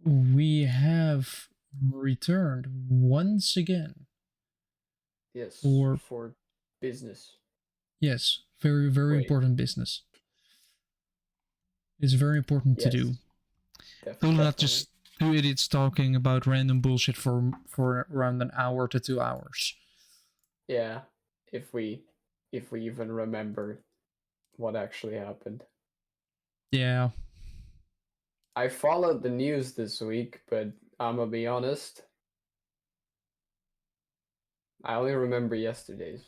we have returned once again Yes, for, for business. yes, very, very Wait. important business. It's very important to do. Yes, Don't not definitely. just two idiots talking about random bullshit for around an hour to 2 hours. Yeah, if we even remember what actually happened. Yeah. I followed the news this week, but I'm gonna be honest, I only remember yesterday's.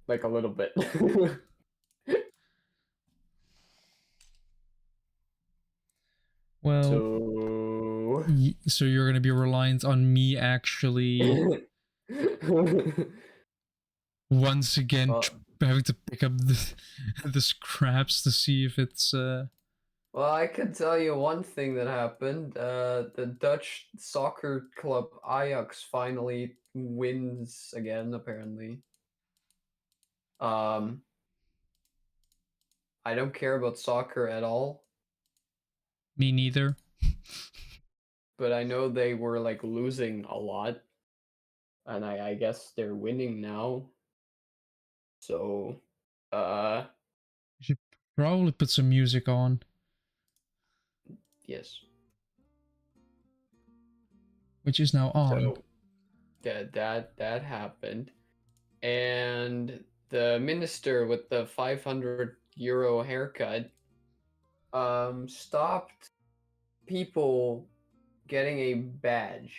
Like a little bit. Well, So so you're gonna be reliant on me actually once again well, having to pick up the scraps to see if it's well, I can tell you one thing that happened. The Dutch soccer club Ajax finally wins again, apparently. Um, I don't care about soccer at all, me neither. but I know they were like losing a lot, and I guess they're winning now. So, uh, You should probably put some music on, yes. which is now on. So that happened, and the minister with the 500 euro haircut stopped people getting a badge.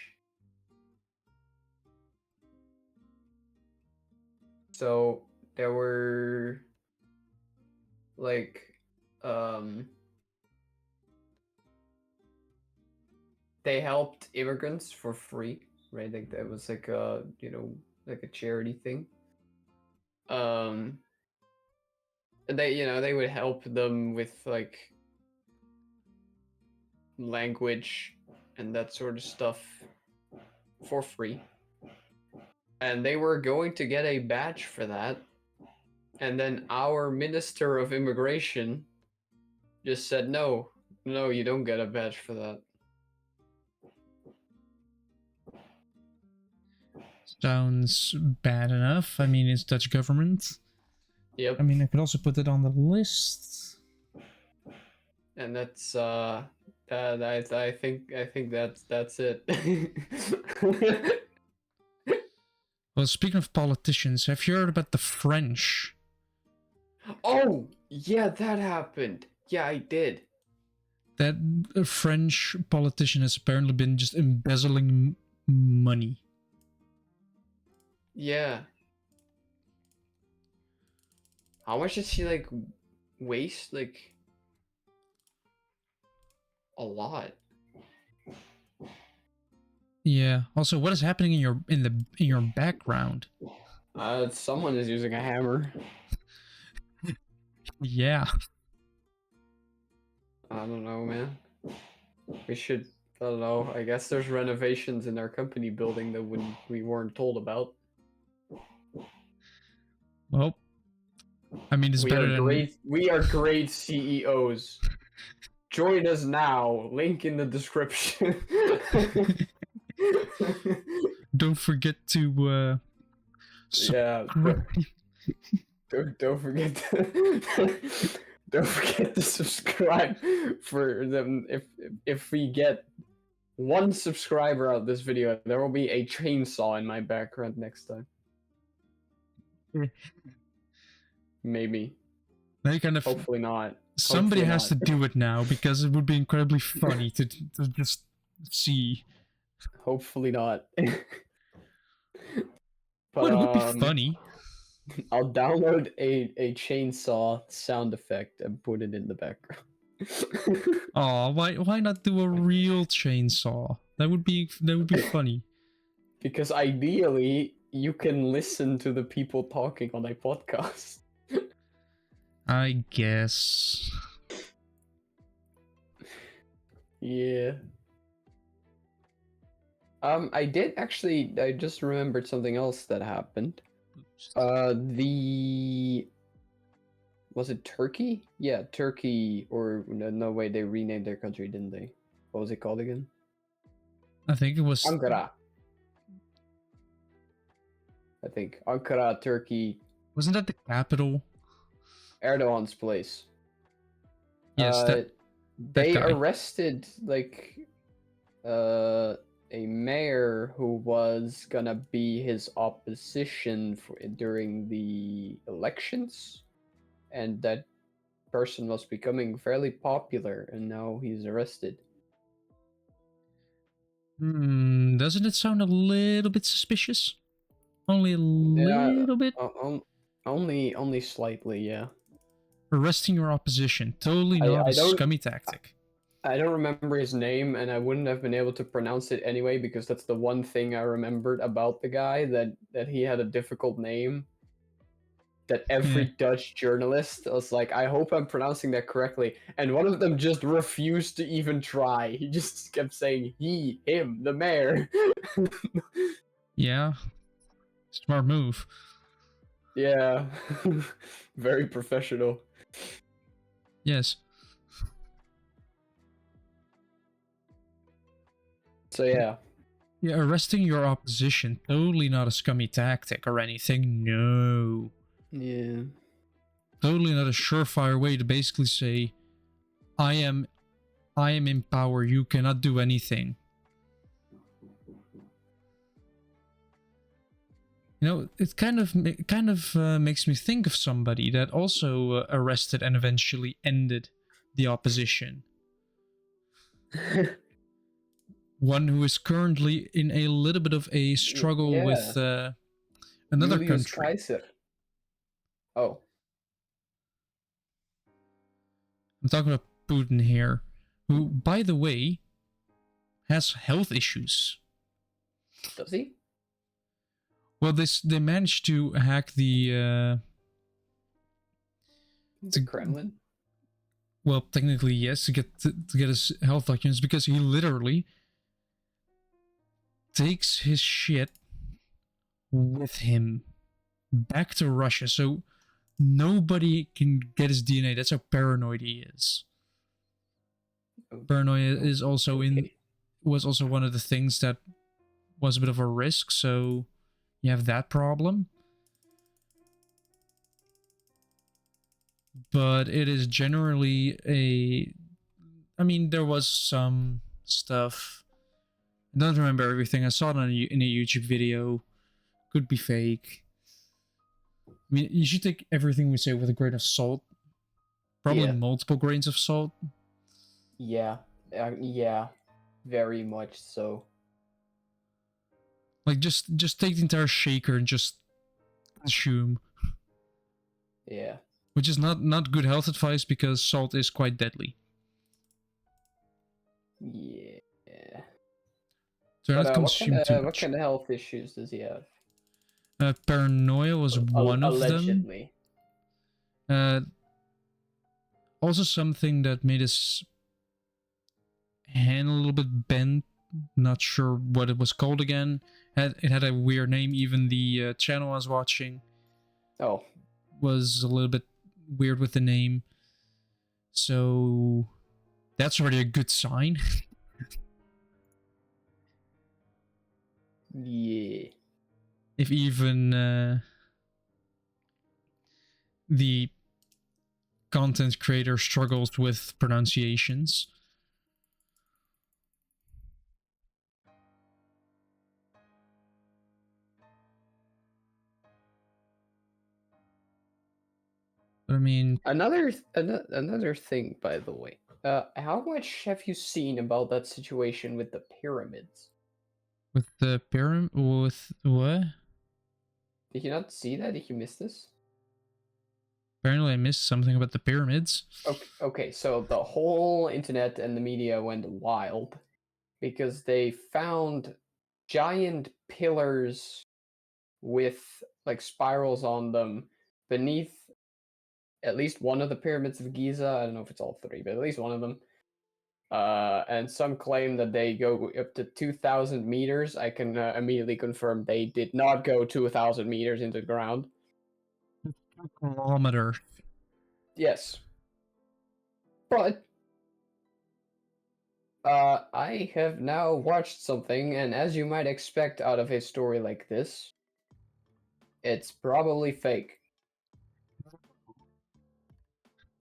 So there were like um they helped immigrants for free, right? Like that was like a like a charity thing. Um and they would help them with like language and that sort of stuff for free. And they were going to get a badge for that. And then our Minister of Immigration just said, no, no, you don't get a badge for that. Sounds bad enough. I mean, it's Dutch government. I Yep. mean, I could also put it on the list. And that's that I think that's it. Well, speaking of politicians, have you heard about the French? Oh, yeah, that happened. Yeah, I did. That a French politician has apparently been just embezzling money. Yeah. How much did she like waste? Like a lot. Yeah. Also, what is happening in your background? Someone is using a hammer. Yeah. I don't know, man. We should. I don't know. I guess there's renovations in our company building that we weren't told about. Well, I mean, it's better than. We are great CEOs. Join us now. Link in the description. Don't forget to Yeah. subscribe. Don't forget to, don't forget to subscribe for them. If we get one subscriber out of this video, there will be a chainsaw in my background next time. Maybe. They kind of. Hopefully not. Somebody Hopefully has not. to do it now because it would be incredibly funny to just see. Hopefully not. But What would be funny? I'll download a chainsaw sound effect and put it in the background. Oh, why not do a real chainsaw? That would be funny. Because ideally you can listen to the people talking on a podcast. I guess. Yeah. I just remembered something else that happened. The Was it Turkey? Yeah, Turkey. Or no way, they renamed their country, didn't they? What was it called again? I think it was. Ankara. I think Ankara, Turkey, Wasn't that the capital? Erdogan's place. Yes, that They guy. arrested like a mayor who was gonna be his opposition during the elections, and that person was becoming fairly popular, and now he's arrested. Doesn't it sound a little bit suspicious? Only a Yeah, little bit? only slightly, yeah. Arresting your opposition. Totally not I a don't scummy tactic. I don't remember his name, and I wouldn't have been able to pronounce it anyway because that's the one thing I remembered about the guy, that he had a difficult name. That every Yeah. Dutch journalist was like, I hope I'm pronouncing that correctly. And one of them just refused to even try. He just kept saying he, him, the mayor. Yeah. Smart move. Yeah. Very professional. Yes. So yeah. Yeah, arresting your opposition. Totally not a scummy tactic or anything. No. Yeah. Totally not a surefire way to basically say, I am in power, you cannot do anything. You know, it kind of makes me think of somebody that also arrested and eventually ended the opposition. One who is currently in a little bit of a struggle Yeah. with another Julius country. Kaiser. Oh. I'm talking about Putin here, who, by the way, has health issues. Does he? Well, they managed to hack the Kremlin? well, technically yes, to get his health documents, because he literally takes his shit with him back to Russia, so nobody can get his DNA. That's how paranoid he is. Paranoia is also was also one of the things that was a bit of a risk, so you have that problem. But it is generally I mean, there was some stuff. I don't remember everything. I saw it in a YouTube video. Could be fake. I mean, you should take everything we say with a grain of salt. Probably multiple grains of salt. Yeah. Yeah. Very much so. Like, just take the entire shaker and just consume. Yeah. Which is not good health advice, because salt is quite deadly. Yeah. So But not consume too much. what kind of health issues does he have? Paranoia was one of them. Allegedly. Also something that made his hand a little bit bent. Not sure what it was called again. It had a weird name. Even the channel I was watching was a little bit weird with the name. So that's already a good sign. Yeah. If even the content creator struggles with pronunciations. But I mean, another thing, by the way. How much have you seen about that situation with the pyramids? with the pyramid, with what? Did you not see that? Did you miss this? Apparently I missed something about the pyramids. Okay, so the whole internet and the media went wild because they found giant pillars with like spirals on them beneath at least one of the pyramids of Giza. I don't know if it's all three, but at least one of them. And some claim that they go up to 2,000 meters. I can immediately confirm they did not go 2,000 meters into the ground. 2 kilometers. Yes. But I have now watched something, and as you might expect out of a story like this, it's probably fake.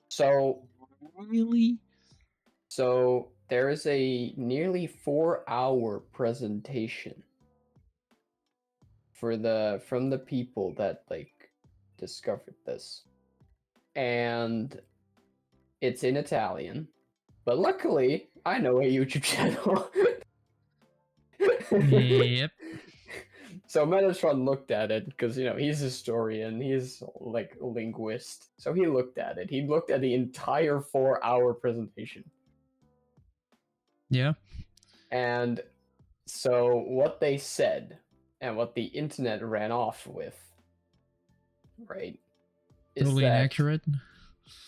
So, Really? so there is a nearly 4-hour presentation for from the people that like discovered this, and it's in Italian. But luckily, I know a YouTube channel. Yep. So Metatron looked at it because he's a historian, he's like a linguist. So he looked at it. He looked at the entire 4-hour presentation. Yeah. And so what they said and what the internet ran off with, right, is Totally that inaccurate.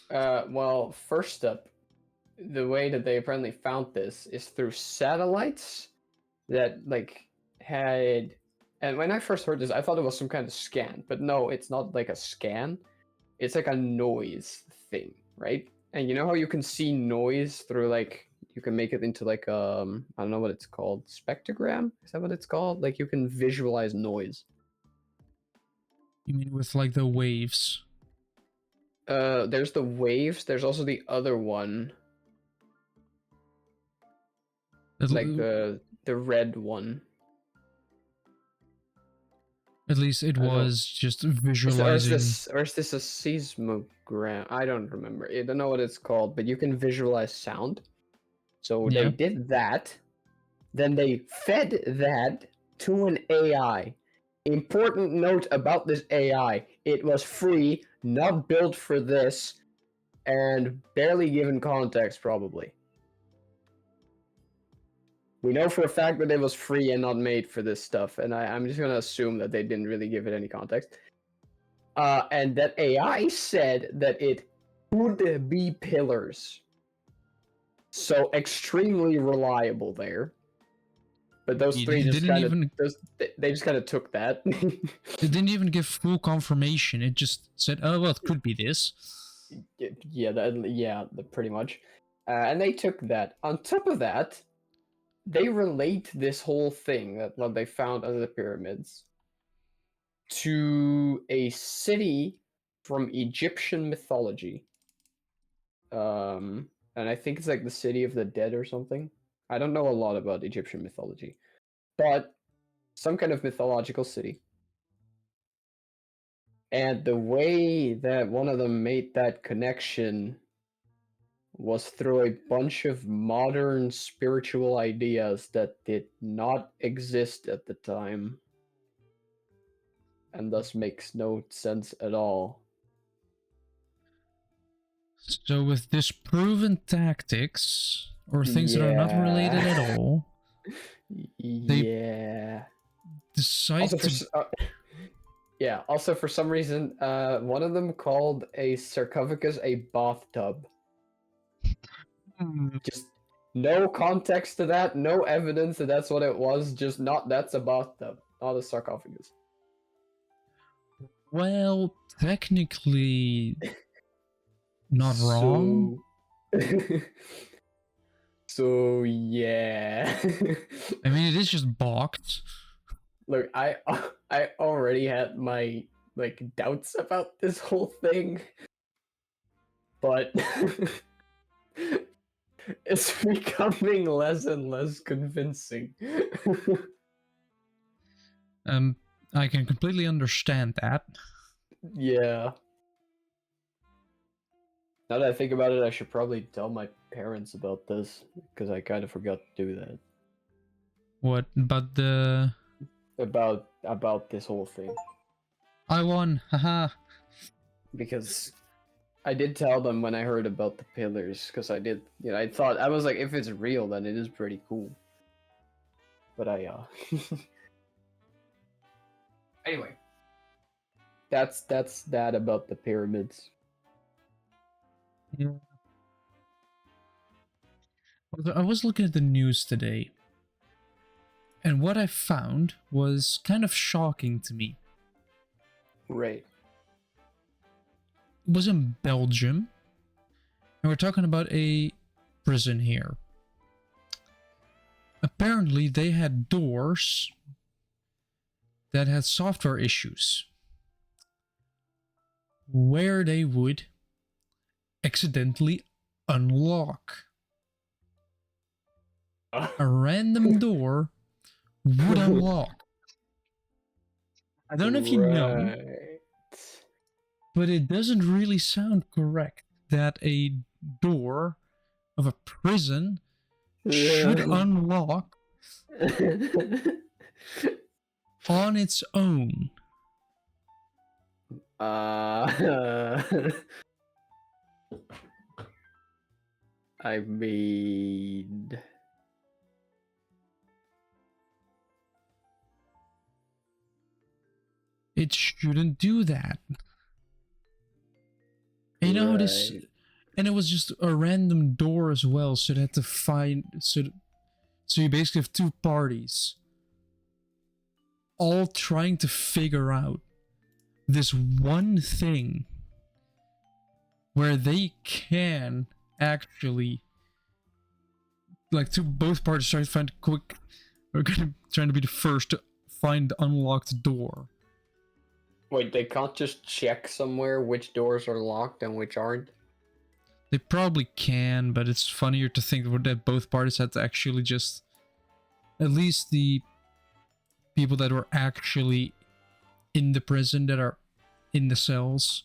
well, first up, the way that they apparently found this is through satellites that like had, and when I first heard this I thought it was some kind of scan, but no, it's not like a scan, it's like a noise thing, right? And you know how you can see noise through, like, you can make it into like I don't know what it's called, spectrogram, is that what it's called? Like you can visualize noise. You mean with like the waves? There's the waves, there's also the other one, like the red one. At least it I don't. was just Or visualizing. is this a seismogram? I don't remember. I don't know what it's called, but you can visualize sound. So they Yeah. did that. Then they fed that to an AI. Important note about this AI: it was free, not built for this, and barely given context, probably. We know for a fact that it was free and not made for this stuff, and I'm just gonna assume that they didn't really give it any context. And that AI said that it could be pillars. So extremely reliable there. But those three It just didn't kind of even they just kind of took that. it didn't even give full confirmation. It just said, "Oh well, it could be this." Yeah, pretty much. And they took that. On top of that, they relate this whole thing that what they found under the pyramids to a city from Egyptian mythology. And I think it's like the city of the dead or something. I don't know a lot about Egyptian mythology, but some kind of mythological city. And the way that one of them made that connection was through a bunch of modern spiritual ideas that did not exist at the time, and thus makes no sense at all. So with disproven tactics or things that are not related at Yeah. all, they Yeah. decide Also for to. yeah, also for some reason, one of them called a sarcophagus a bathtub. Just no context to that, no evidence that that's what it was. Just not that's a bathtub, not a sarcophagus. Well, technically not wrong. So, so yeah. I mean, it is just balked. Look, I already had my like doubts about this whole thing, but it's becoming less and less convincing. I can completely understand that. Yeah. Now that I think about it, I should probably tell my parents about this because I kind of forgot to do that. What? But the About this whole thing, I won, haha. because I did tell them when I heard about the pillars, because I did, I thought, I was like, if it's real, then it is pretty cool. But anyway, that's that about the pyramids. Yeah. I was looking at the news today, and what I found was kind of shocking to me. Right. It was in Belgium, And we're talking about a prison here. Apparently, they had doors that had software issues where they would accidentally unlock. A random door would unlock. I don't know if you know, Right. but it doesn't really sound correct that a door of a prison should unlock on its own. I mean, It shouldn't do that. And you know how this, right. and it was just a random door as well, so they had to find, so you basically have two parties all trying to figure out this one thing where they can actually, like, both parties trying to find quick, we're gonna trying to be the first to find the unlocked door. Wait, they can't just check somewhere which doors are locked and which aren't? They probably can, but it's funnier to think that both parties had to actually just, at least the people that were actually in the prison, that are in the cells,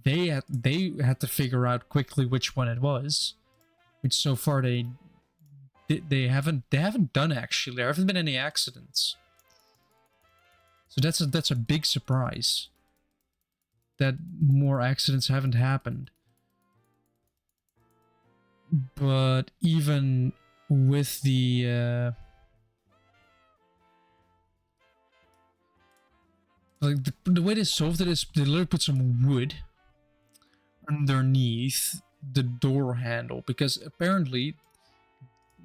they had to figure out quickly which one it was, which so far they haven't done. Actually, there haven't been any accidents, so that's a big surprise that more accidents haven't happened. But even with the like the way they solved it is they literally put some wood underneath the door handle, because apparently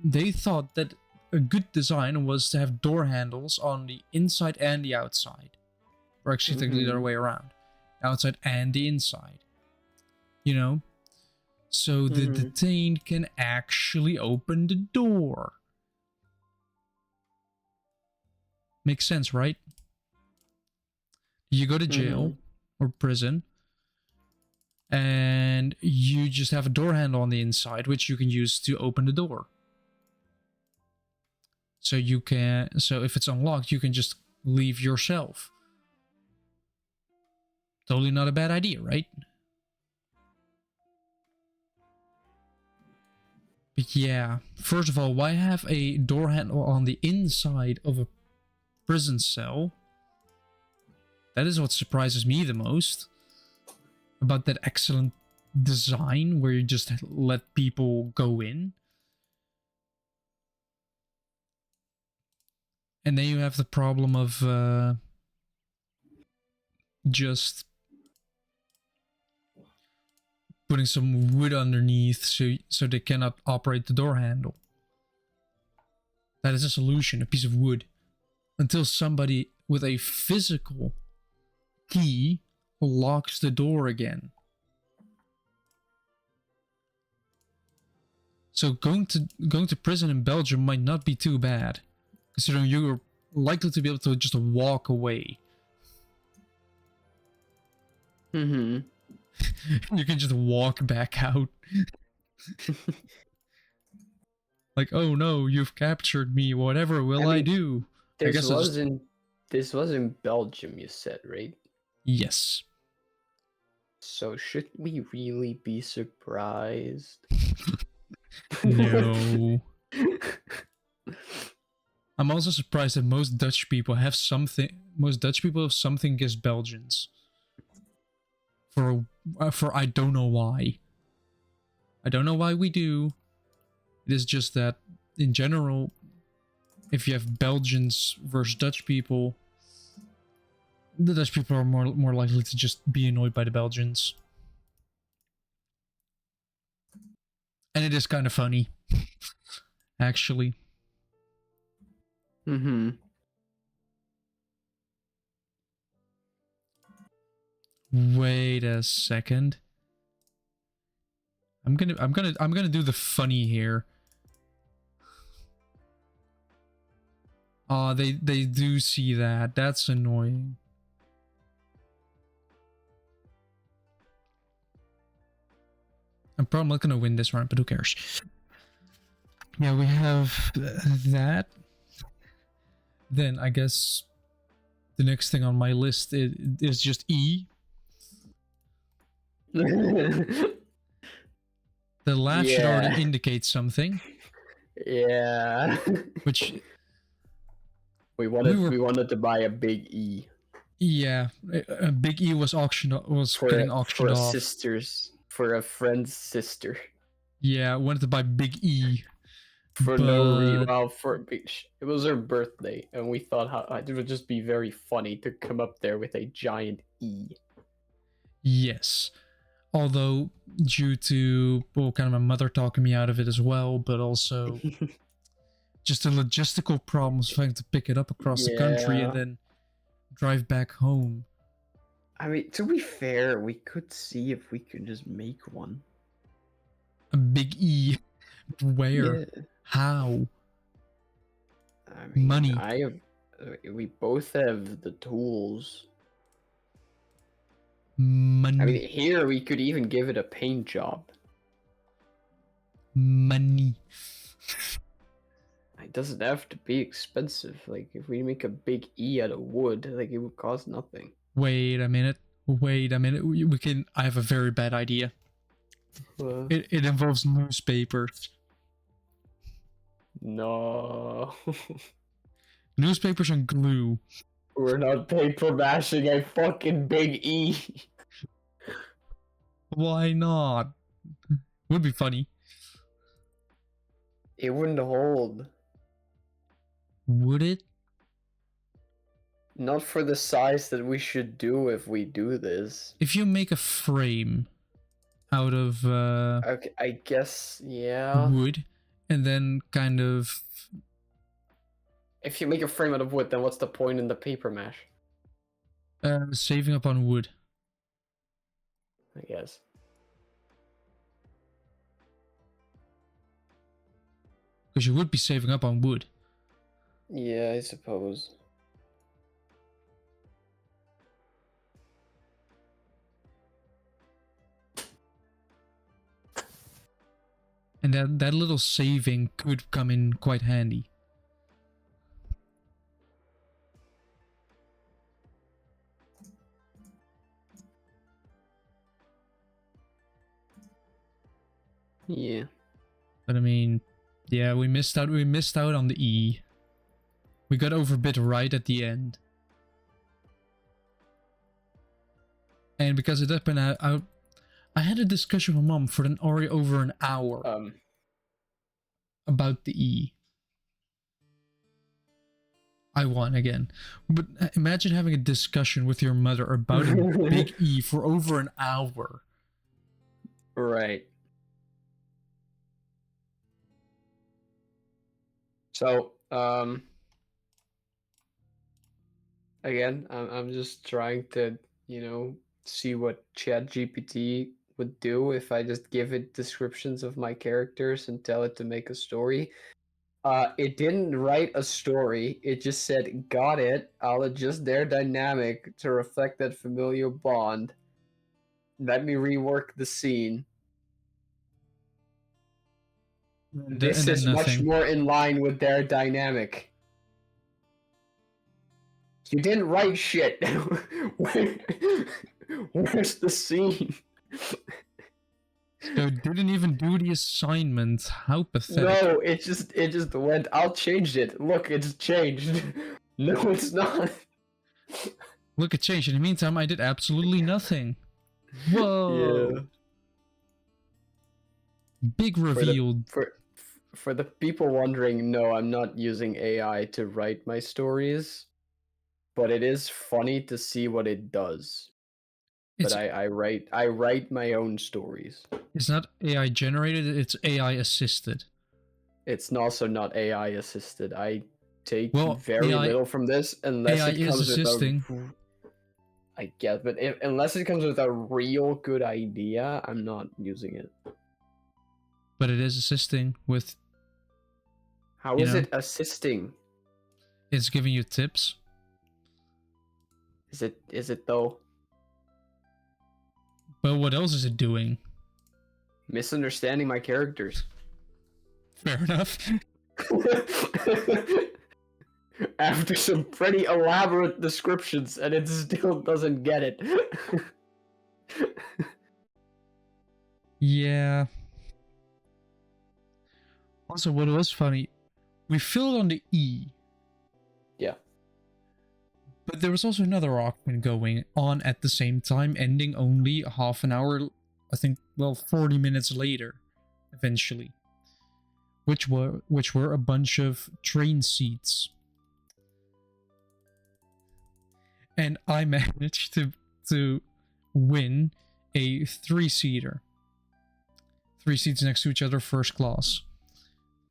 they thought that a good design was to have door handles on the inside and the outside, or actually technically the other way around, outside and the inside, you know, so the detained can actually open the door. Makes sense, right? You go to jail or prison and you just have a door handle on the inside which you can use to open the door. So if it's unlocked, you can just leave yourself. Totally not a bad idea, right? But yeah, first of all, why have a door handle on the inside of a prison cell? That is what surprises me the most about that excellent design where you just let people go in. And then you have the problem of just putting some wood underneath so they cannot operate the door handle. That is a solution, a piece of wood. Until somebody with a physical key locks the door again. So going to prison in Belgium might not be too bad, considering you're likely to be able to just walk away. You can just walk back out. Like, oh no, you've captured me. Whatever will I do? I guess this was in Belgium, you said, right? Yes. So should we really be surprised? No. I'm also surprised that most Dutch people have something against Belgians. For I don't know why. I don't know why we do. It is just that in general, if you have Belgians versus Dutch people, the Dutch people are more likely to just be annoyed by the Belgians. And it is kind of funny, actually. Wait a second. I'm gonna do the funny here. Oh, they do see that. That's annoying. I'm probably not gonna win this round, but who cares? Yeah, we have that. Then I guess the next thing on my list is just E. The laugh should already Yeah. indicate something, Yeah. which we were wanted to buy a big E yeah, a big E was getting for auctioned a off. for a friend's sister. Yeah, I wanted to buy big E, For but well, it was her birthday, and we thought how it would just be very funny to come up there with a giant E. yes. Although due to kind of my mother talking me out of it as well, but also just the logistical problems of having to pick it up across the country and Yeah. then drive back home. I mean, to be fair, we could see if we could just make one. A big E. Where? Yeah. How? I mean, Money. we both have the tools. Money. I mean, here we could even give it a paint job. Money. It doesn't have to be expensive. Like, if we make a big E out of wood, like, it would cost nothing. Wait a minute. Wait a minute. We can. I have a very bad idea. It involves newspapers. No. Newspapers and glue. We're not paper mashing a fucking big E. Why not? Would be funny. It wouldn't hold. Would it? Not for the size that we should do if we do this. If you make a frame out of Okay, I guess, yeah. wood, and then kind of If you make a frame out of wood, then what's the point in the paper mash? saving up on wood. I guess. Because you would be saving up on wood. Yeah, I suppose. And that little saving could come in quite handy. Yeah. But I mean, yeah, we missed out on the E. We got overbid right at the end. And because it happened, I had a discussion with Mom for over an hour about the E. I won again. But imagine having a discussion with your mother about a big E for over an hour. Right. So, again, I'm just trying to, see what ChatGPT would do if I just give it descriptions of my characters and tell it to make a story. It didn't write a story. It just said, "Got it. I'll adjust their dynamic to reflect that familiar bond. Let me rework the scene. This And then is much nothing. more in line with their dynamic." You didn't write shit. Where's the scene? So it didn't even do the assignment. How pathetic. No, it just went. I'll change it. Look, it's changed. No, it's not. Look, it changed. In the meantime, I did absolutely nothing. Whoa. Yeah. Big reveal. For the people wondering, no, I'm not using AI to write my stories, but it is funny to see what it does. But I write my own stories. It's not AI generated, it's AI assisted. It's also not AI assisted. I take very little from this unless AI it comes is assisting. with I guess, but unless it comes with a real good idea, I'm not using it. but it is assisting with. How You is know? it assisting? It's giving you tips. Is it though? But what else is it doing? Misunderstanding my characters. Fair enough. After some pretty elaborate descriptions, and it still doesn't get it. Yeah. Also, what was funny, we filled on the E. Yeah. But there was also another auction going on at the same time, ending only half an hour, I think, well, 40 minutes later, eventually. Which were a bunch of train seats. And I managed to win a 3-seater. 3 seats next to each other, first class.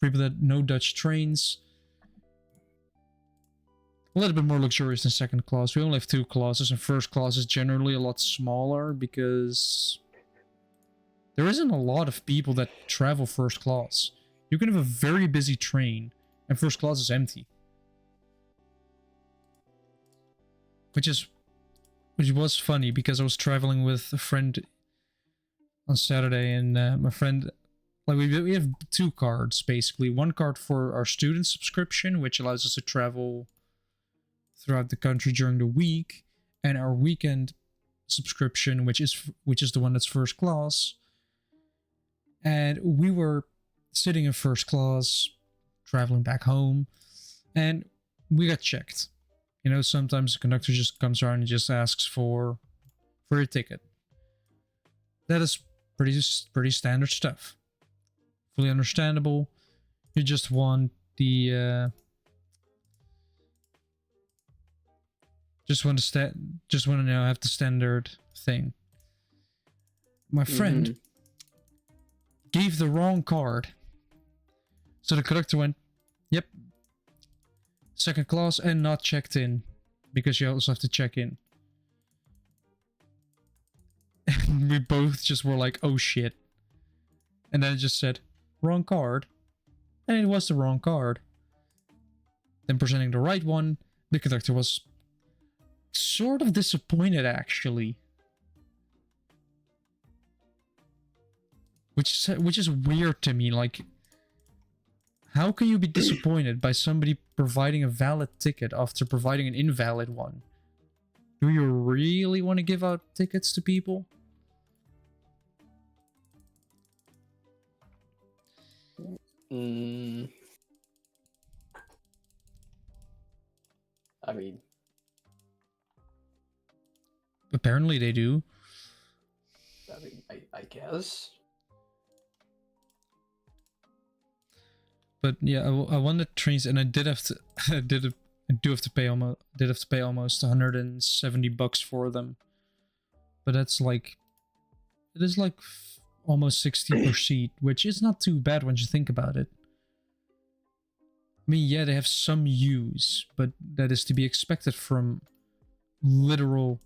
People that know Dutch trains. A little bit more luxurious than second class. We only have 2 classes, and first class is generally a lot smaller because there isn't a lot of people that travel first class. You can have a very busy train, and first class is empty. Which was funny because I was traveling with a friend on Saturday, and my friend, like we have 2 cards basically. One card for our student subscription, which allows us to travel throughout the country during the week, and our weekend subscription, which is the one that's first class. And we were sitting in first class, traveling back home, and we got checked. You know, sometimes the conductor just comes around and just asks for your ticket. That is pretty standard stuff. Fully understandable. You just want the just want to know have the standard thing. My friend gave the wrong card. So the conductor went, "Yep, second class and not checked in, because you also have to check in." And we both just were like, "Oh shit." And then it just said, "Wrong card." And it was the wrong card. Then presenting the right one, the conductor was sort of disappointed, actually. Which is weird to me. Like, how can you be disappointed by somebody providing a valid ticket after providing an invalid one? Do you really want to give out tickets to people? I mean, Apparently they do. I guess. But yeah, I wanted trains, and I did have to. I do have to pay almost. Did have to pay almost $170 for them. But that's like, it is like almost 60 per seat, which is not too bad when you think about it. I mean, yeah, they have some use, but that is to be expected from literal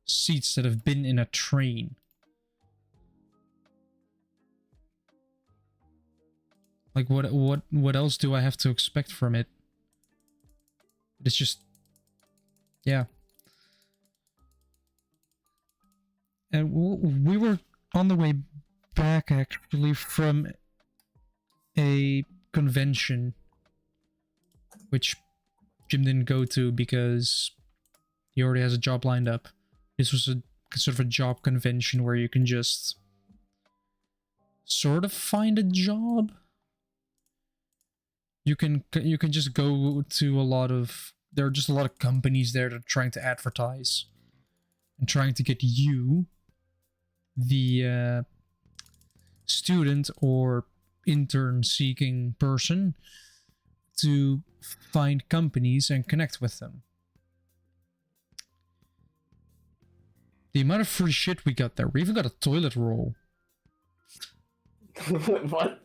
seats that have been in a train. Like, what else do I have to expect from it? It's just, yeah. And we were on the way back, actually, from a convention, which Jim didn't go to because he already has a job lined up. This was a sort of a job convention where you can just sort of find a job. You can just go to a lot of, there are just a lot of companies there that are trying to advertise and trying to get you, the student or intern seeking person, to find companies and connect with them. The amount of free shit we got there. We even got a toilet roll. What?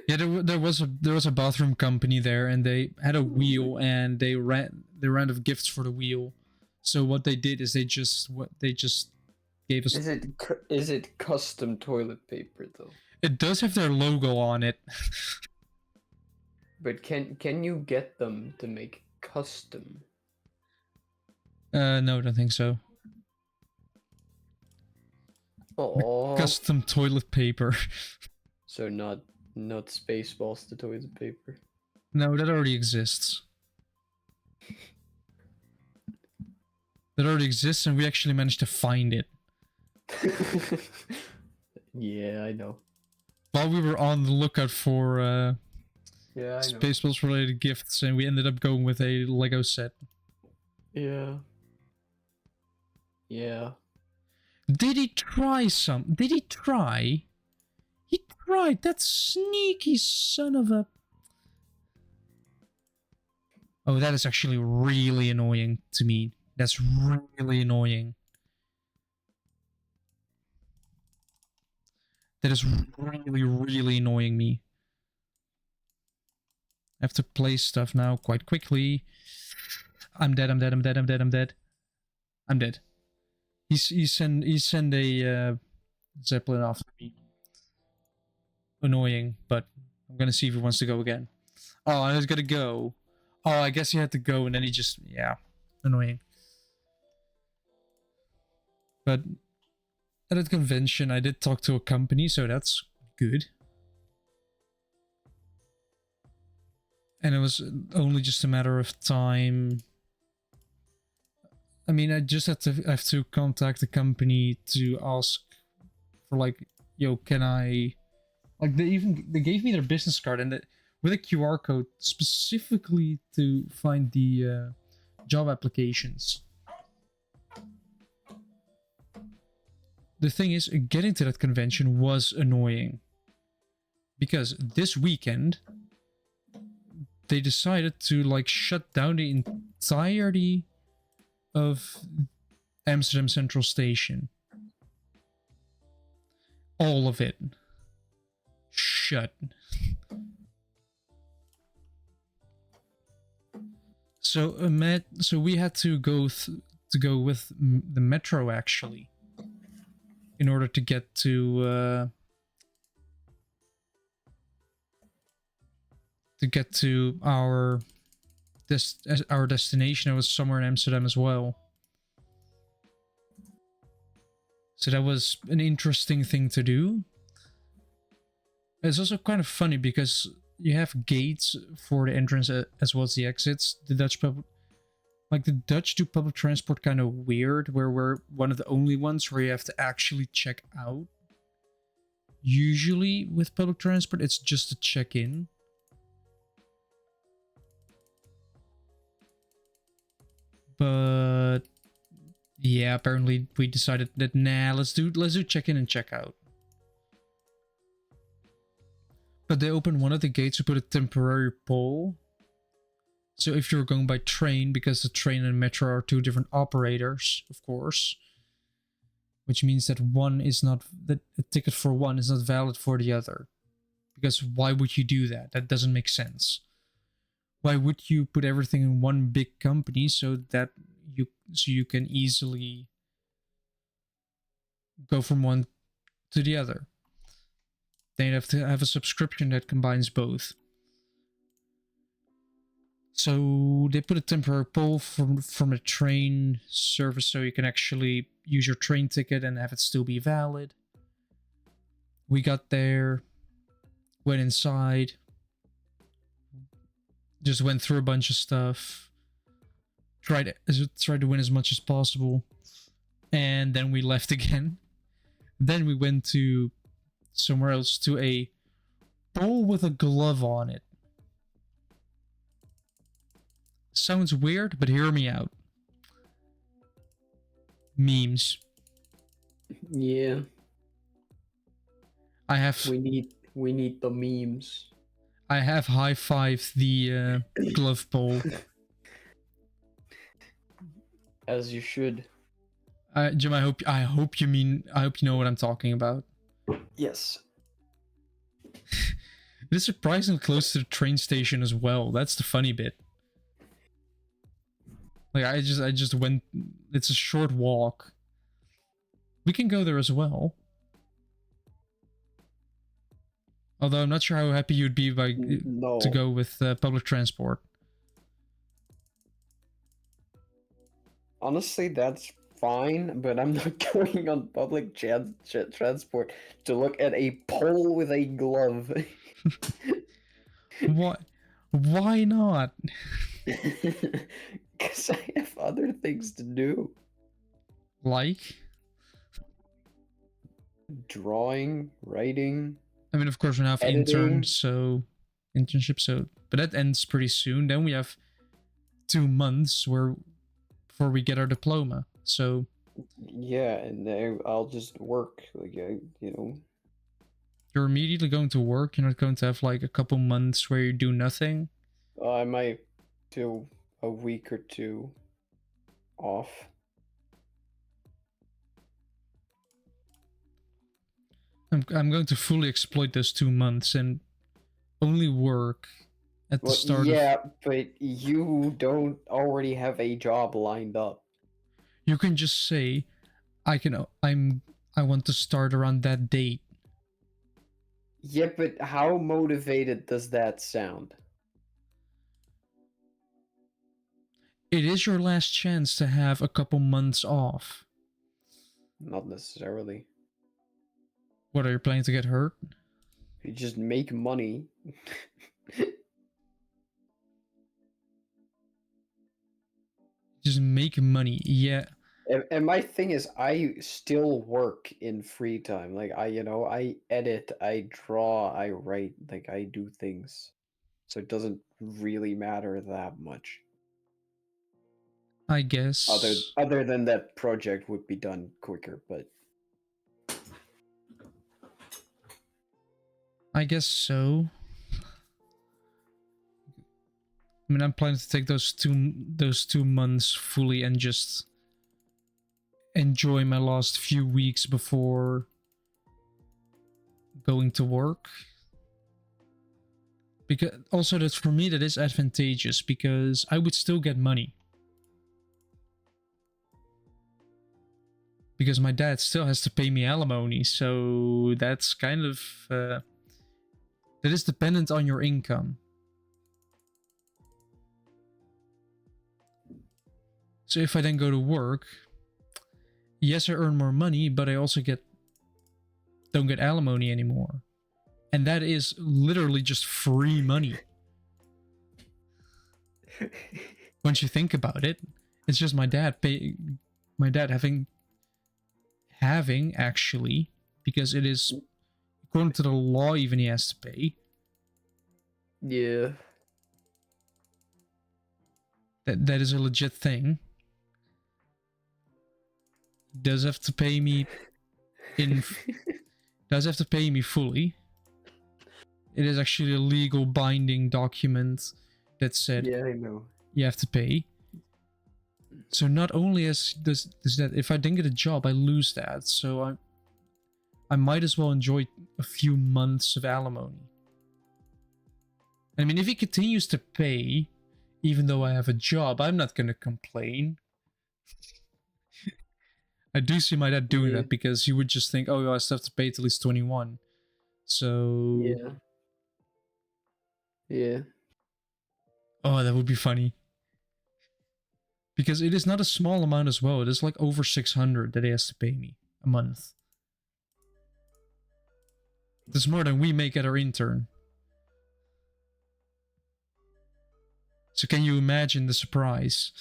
Yeah, there was a bathroom company there, and they had a wheel, and they ran out of gifts for the wheel. So what they did is they just gave us. Is it custom toilet paper though? It does have their logo on it. But can you get them to make custom? No, I don't think so. Oh, Custom toilet paper. so not Spaceballs the toilet paper. No, that already exists. That already exists, and we actually managed to find it. Yeah, I know. While we were on the lookout for Yeah, I know. Spaceballs related gifts, and we ended up going with a Lego set. Yeah. Yeah. Did he try some? Did he try? He tried, that sneaky son of a... Oh, that is actually really annoying to me. That's really annoying. That is really, really annoying me. I have to place stuff now quite quickly. I'm dead, I'm dead, I'm dead, I'm dead, I'm dead. I'm dead. He sent a Zeppelin after me. Annoying, but I'm gonna see if he wants to go again. Oh, I was gonna go. Oh, I guess he had to go, and then he just... Yeah. Annoying. But at a convention, I did talk to a company, so that's good. And it was only just a matter of time. I mean, I just have to contact the company to ask for, like, yo, can I... Like, they gave me their business card, and with a QR code specifically to find the job applications. The thing is, getting to that convention was annoying. Because this weekend, they decided to, like, shut down the entirety of Amsterdam Central Station. All of it. Shut. So we had to go with the metro, actually, in order to get to our destination. It was somewhere in Amsterdam as well. So that was an interesting thing to do. It's also kind of funny because you have gates for the entrance as well as the exits. The Dutch do public transport kind of weird, where we're one of the only ones where you have to actually check out. Usually with public transport, it's just a check-in. But yeah, apparently we decided that, nah, let's do check-in and check-out. But they opened one of the gates to put a temporary pole. So if you're going by train, because the train and metro are two different operators, of course, which means that the ticket for one is not valid for the other. Because why would you do that? That doesn't make sense. Why would you put everything in one big company so that you can easily go from one to the other? They'd have to have a subscription that combines both. So they put a temporary pole from a train service so you can actually use your train ticket and have it still be valid. We got there, went inside, just went through a bunch of stuff, tried to win as much as possible, and then we left again. Then we went to somewhere else, to a bowl with a glove on it. Sounds weird, but hear me out. Memes. Yeah. We need the memes. I have high-fived the glove bowl. As you should. Jim, I hope you know what I'm talking about. Yes. It is surprisingly close to the train station as well. That's the funny bit. Like, I just went... It's a short walk. We can go there as well. Although I'm not sure how happy you'd be by to No. go with public transport. Honestly, that's fine, but I'm not going on public transport to look at a pole with a glove. What? Why not? Because I have other things to do. Like? Drawing, writing, I mean, of course, we have editing. internship, so, but that ends pretty soon. Then we have 2 months where before we get our diploma. So Yeah, and I'll just work. Like, you're immediately going to work. You're not going to have like a couple months where you do nothing. I might do a week or two off. I'm going to fully exploit those 2 months and only work at the Well, start of. yeah, but you don't already have a job lined up. You can just say, I want to start around that date. Yeah, but how motivated does that sound? It is your last chance to have a couple months off. Not necessarily. What, are you planning to get hurt? You just make money. Just make money. Yeah. And my thing is, I still work in free time. Like, I edit, I draw, I write, like, I do things. So it doesn't really matter that much. I Other guess. other than that project would be done quicker, but I guess so. I mean, I'm planning to take those 2 months fully and just enjoy my last few weeks before going to work. Because also that for me that is advantageous because I would still get money. Because my dad still has to pay me alimony, so that's kind of that is dependent on your income. So if I then go to work, yes, I earn more money, but I also don't get alimony anymore. And that is literally just free money. Once you think about it, it's just my dad having actually, because it is according to the law even he has to pay. yeah. That is a legit thing. He does have to pay me does have to pay me fully. It is actually a legal binding document that said Yeah, I know. you have to pay. So not only does that, if I didn't get a job, I lose that. So I might as well enjoy a few months of alimony. I mean, if he continues to pay, even though I have a job, I'm not going to complain. I do see my dad doing Yeah. that because he would just think, oh, I still have to pay till he's 21. So, Yeah. Yeah. oh, that would be funny. Because it is not a small amount as well. It is like over 600 that he has to pay me a month. That's more than we make at our intern. So can you imagine the surprise?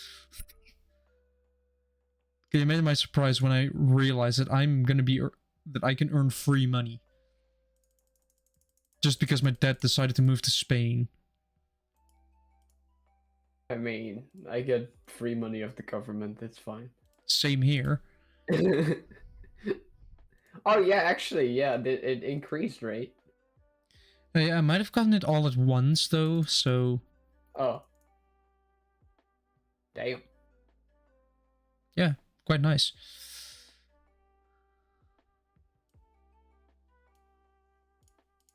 Can you imagine my surprise when I realize that that I can earn free money? Just because my dad decided to move to Spain. I mean, I get free money of the government, it's fine. Same here. Oh yeah, actually, yeah, it increased, right? I might have gotten it all at once though, so Oh. Damn. yeah, quite nice.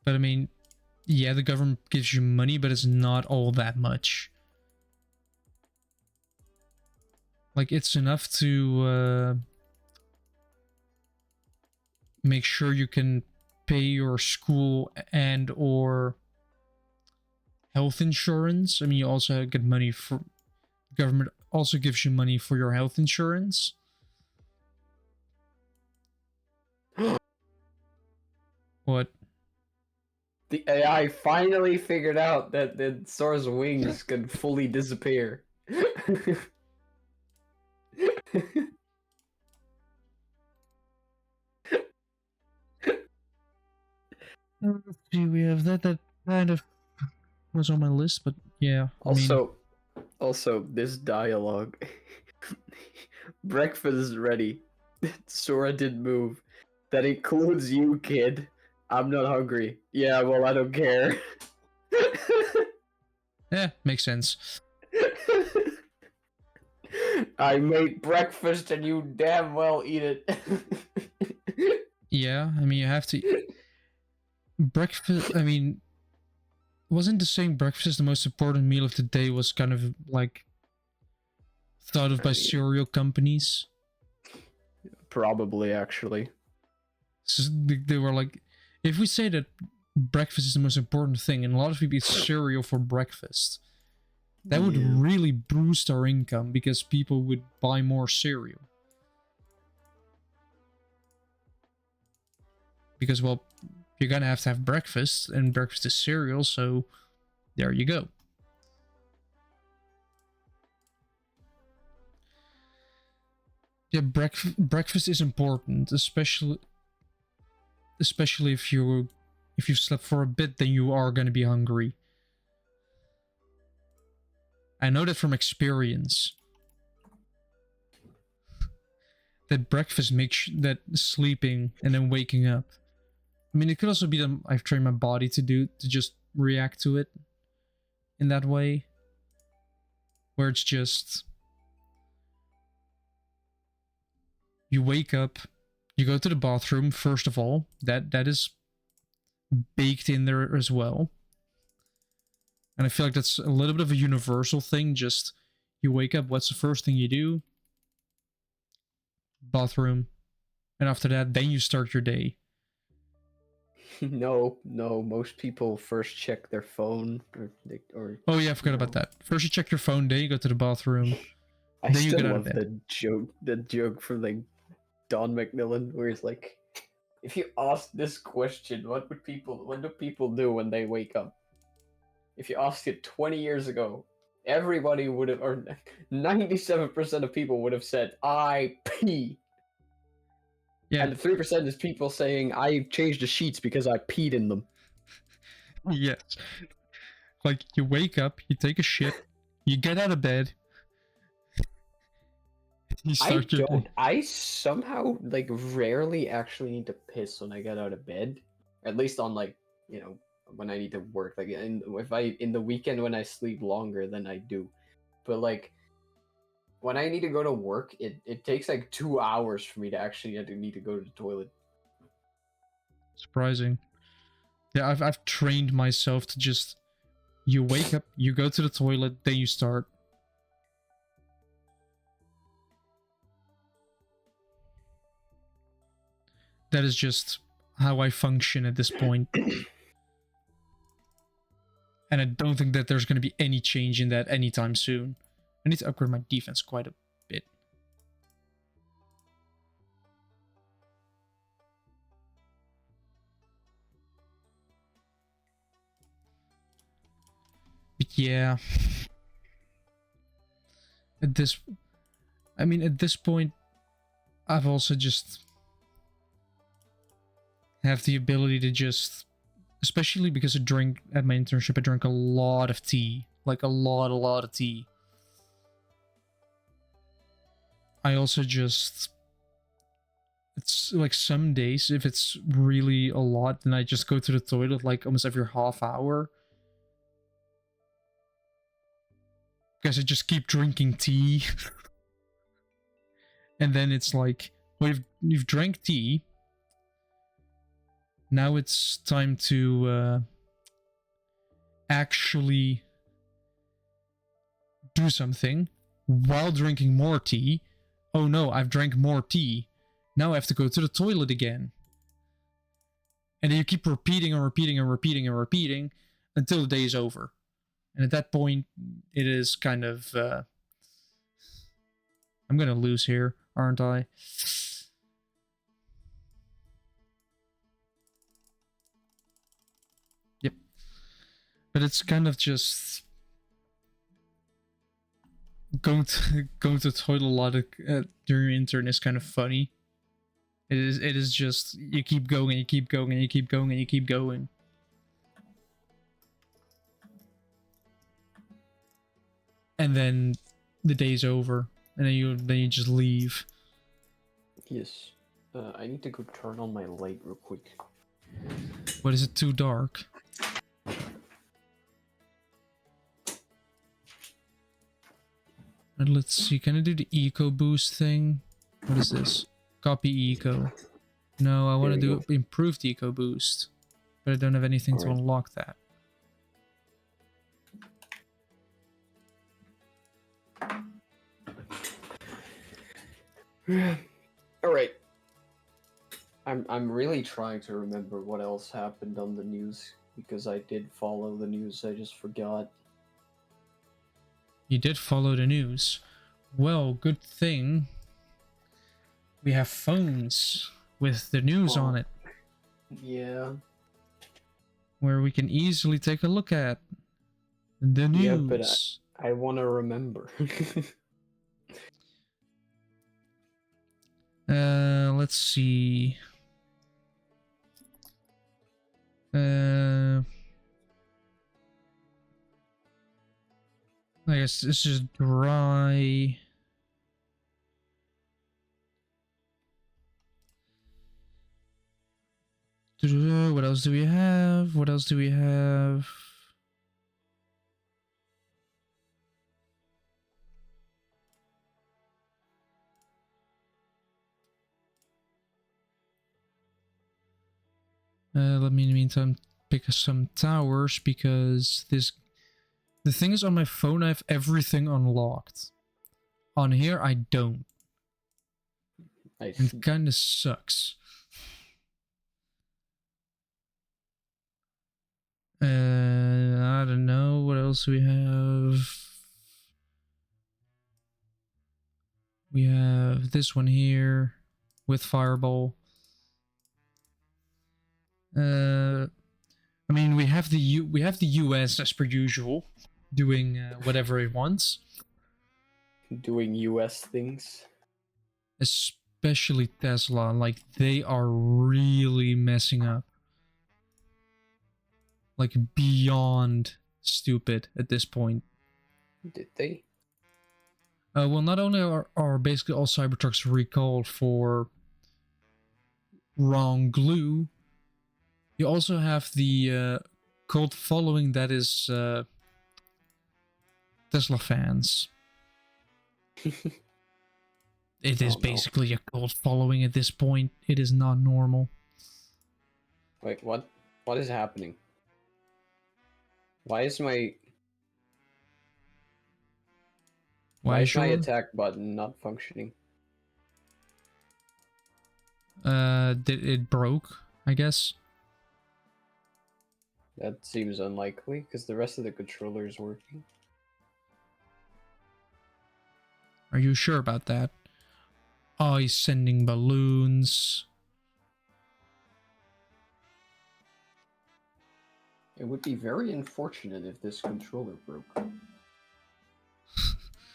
But I mean, yeah, the government gives you money, but it's not all that much. Like, it's enough to make sure you can pay your school and or health insurance. I mean, you also get money for government also gives you money for your health insurance. What? The AI finally figured out that the Sora's wings could fully disappear. Let's see, we have that kind of was on my list, but yeah. Also, this dialogue. Breakfast is ready. Sora didn't move. That includes you, kid. I'm not hungry. Yeah, well, I don't care. Yeah, makes sense. I made breakfast and you damn well eat it. Yeah, I mean, you have to. Breakfast, I mean, wasn't the saying breakfast is the most important meal of the day was kind of like thought of by cereal companies? Probably, actually. So they were like, if we say that breakfast is the most important thing, and a lot of people eat cereal for breakfast, that would really boost our income because people would buy more cereal. Because, well, you're gonna have to have breakfast, and breakfast is cereal, so there you go. Yeah, breakfast is important, especially if you've slept for a bit, then you are gonna be hungry. I know that from experience. That breakfast makes that sleeping and then waking up. I mean, it could also be that I've trained my body to just react to it in that way. Where it's just... You wake up, you go to the bathroom, first of all. That is baked in there as well. And I feel like that's a little bit of a universal thing. Just, you wake up, what's the first thing you do? Bathroom. And after that, then you start your day. No, most people first check their phone or oh yeah, I forgot about that. First you check your phone, then you go to the bathroom. I then you still get out love of bed. the joke from like Don McMillan where he's like, if you ask this question, what do people do when they wake up? If you asked it 20 years ago, everybody would have, or 97% of people would have said, I pee. Yeah. And the 3% is people saying, I changed the sheets because I peed in them. Yes. Like, you wake up, you take a shit, you get out of bed, you start your day. I somehow, like, rarely actually need to piss when I get out of bed. At least on, like, you know, when I need to work. Like, in the weekend when I sleep longer than I do. But, like, when I need to go to work, it takes, like, 2 hours for me to actually need to go to the toilet. Surprising. Yeah, I've trained myself to just... You wake up, you go to the toilet, then you start. That is just how I function at this point. And I don't think that there's going to be any change in that anytime soon. I need to upgrade my defense quite a bit. But yeah. At this point, I've also just have the ability to just, especially because I drink at my internship, I drank a lot of tea, like a lot of tea. I also just, it's like some days, if it's really a lot, then I just go to the toilet like almost every half hour. Because I just keep drinking tea. And then it's like, well, you've drank tea. Now it's time to actually do something while drinking more tea. Oh no, I've drank more tea. Now I have to go to the toilet again. And then you keep repeating and repeating and repeating and repeating until the day is over. And at that point, it is kind of... I'm going to lose here, aren't I? Yep. But it's kind of just... Going to the toilet a lot during intern is kind of funny. It is just... You keep going and you keep going and you keep going and you keep going. And then the day's over. And then you just leave. Yes. I need to go turn on my light real quick. What, is it too dark? And let's see, can I do the eco boost thing? What is this? Copy eco. No, I want to do improved eco boost. But I don't have anything to unlock that. Alright. I'm really trying to remember what else happened on the news, because I did follow the news, I just forgot. You did follow the news. Well, good thing we have phones with the news on it. Yeah. Where we can easily take a look at the news. Yeah, but I want to remember. Let's see. I guess this is dry. What else do we have? What else do we have? Let me in the meantime pick some towers, because the thing is, on my phone I have everything unlocked. On here I don't. It kind of sucks. I don't know what else we have. We have this one here with Fireball. I mean, we have the US as per usual, doing whatever it wants. Doing US things. Especially Tesla, like they are really messing up. Like beyond stupid at this point. Did they? Well, not only are basically all Cybertrucks recalled for wrong glue, you also have the cult following that is Tesla fans. It is basically a cult following at this point. It is not normal. Wait, what? What is happening? Why is my... Why is my attack button not functioning? It broke, I guess. That seems unlikely, because the rest of the controller is working. Are you sure about that? Oh, he's sending balloons. It would be very unfortunate if this controller broke.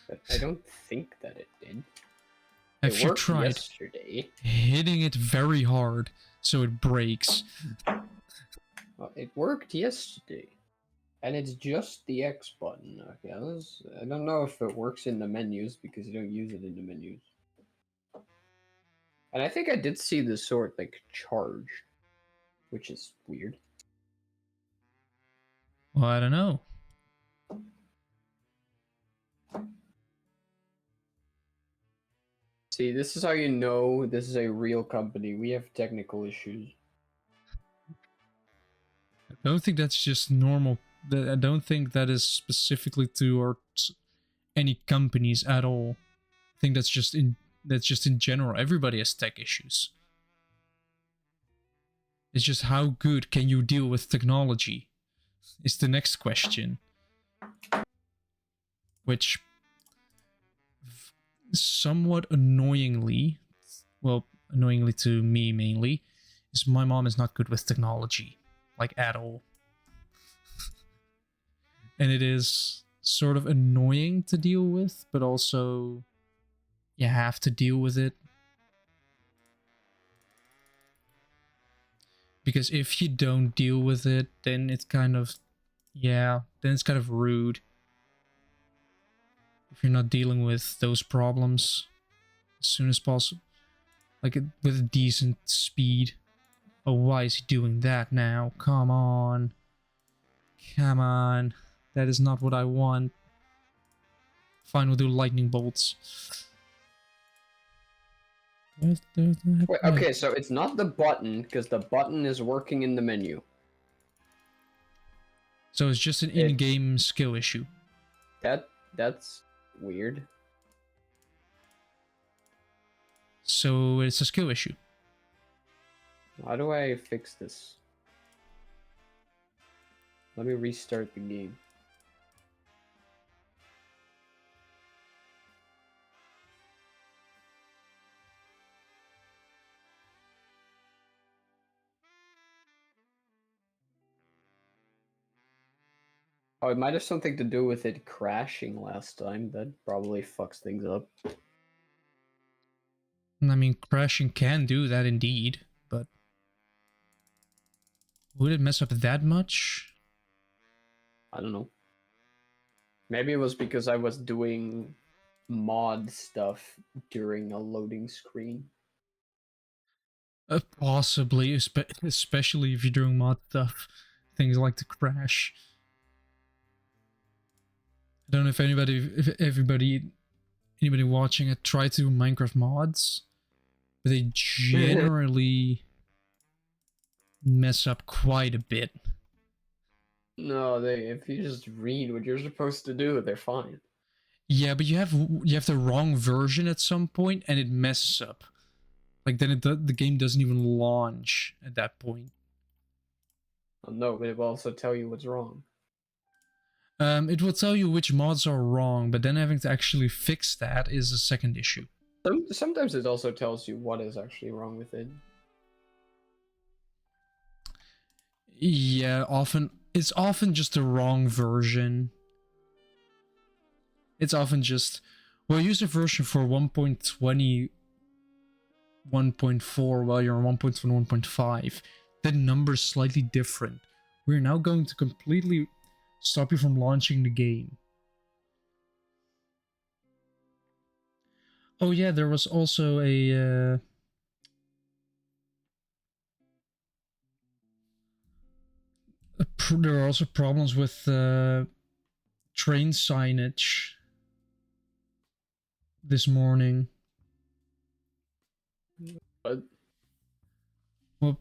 But I don't think that it did. Have you tried yesterday. Hitting it very hard so it breaks? Well, it worked yesterday. And it's just the X button. Okay, I don't know if it works in the menus, because you don't use it in the menus. And I think I did see the sword, like, charge. Which is weird. Well, I don't know. See, this is how you know this is a real company. We have technical issues. I don't think that's just normal. I don't think that is specifically to any companies at all. I think that's just in general. Everybody has tech issues. It's just how good can you deal with technology is the next question. Which somewhat annoyingly, well, annoyingly to me mainly, is my mom is not good with technology, like at all. And it is sort of annoying to deal with, but also you have to deal with it. Because if you don't deal with it, then it's kind of, yeah, then it's kind of rude. If you're not dealing with those problems as soon as possible, like with a decent speed. Oh, why is he doing that now? Come on. Come on. That is not what I want. Fine, we'll do lightning bolts. Wait, okay, so it's not the button, because the button is working in the menu. So it's just an in-game skill issue. That's weird. So it's a skill issue. How do I fix this? Let me restart the game. Oh, it might have something to do with it crashing last time. That probably fucks things up. I mean, crashing can do that indeed, but would it mess up that much? I don't know. Maybe it was because I was doing mod stuff during a loading screen. Possibly, especially if you're doing mod stuff. Things like to crash. I don't know if anybody watching it tried to do Minecraft mods, but they generally mess up quite a bit. No, if you just read what you're supposed to do, they're fine. Yeah, but you have the wrong version at some point, and it messes up. Like then the game doesn't even launch at that point. Oh, no, but it will also tell you what's wrong. It will tell you which mods are wrong, but then having to actually fix that is a second issue. Sometimes it also tells you what is actually wrong with it. Yeah, it's often just the wrong version. It's often just, well, use a version for 1.20, 1.4 while you're on 1.1, 1.5. The number's slightly different. We're now going to completely stop you from launching the game. Oh yeah, there was also there are also problems with train signage this morning. But Well,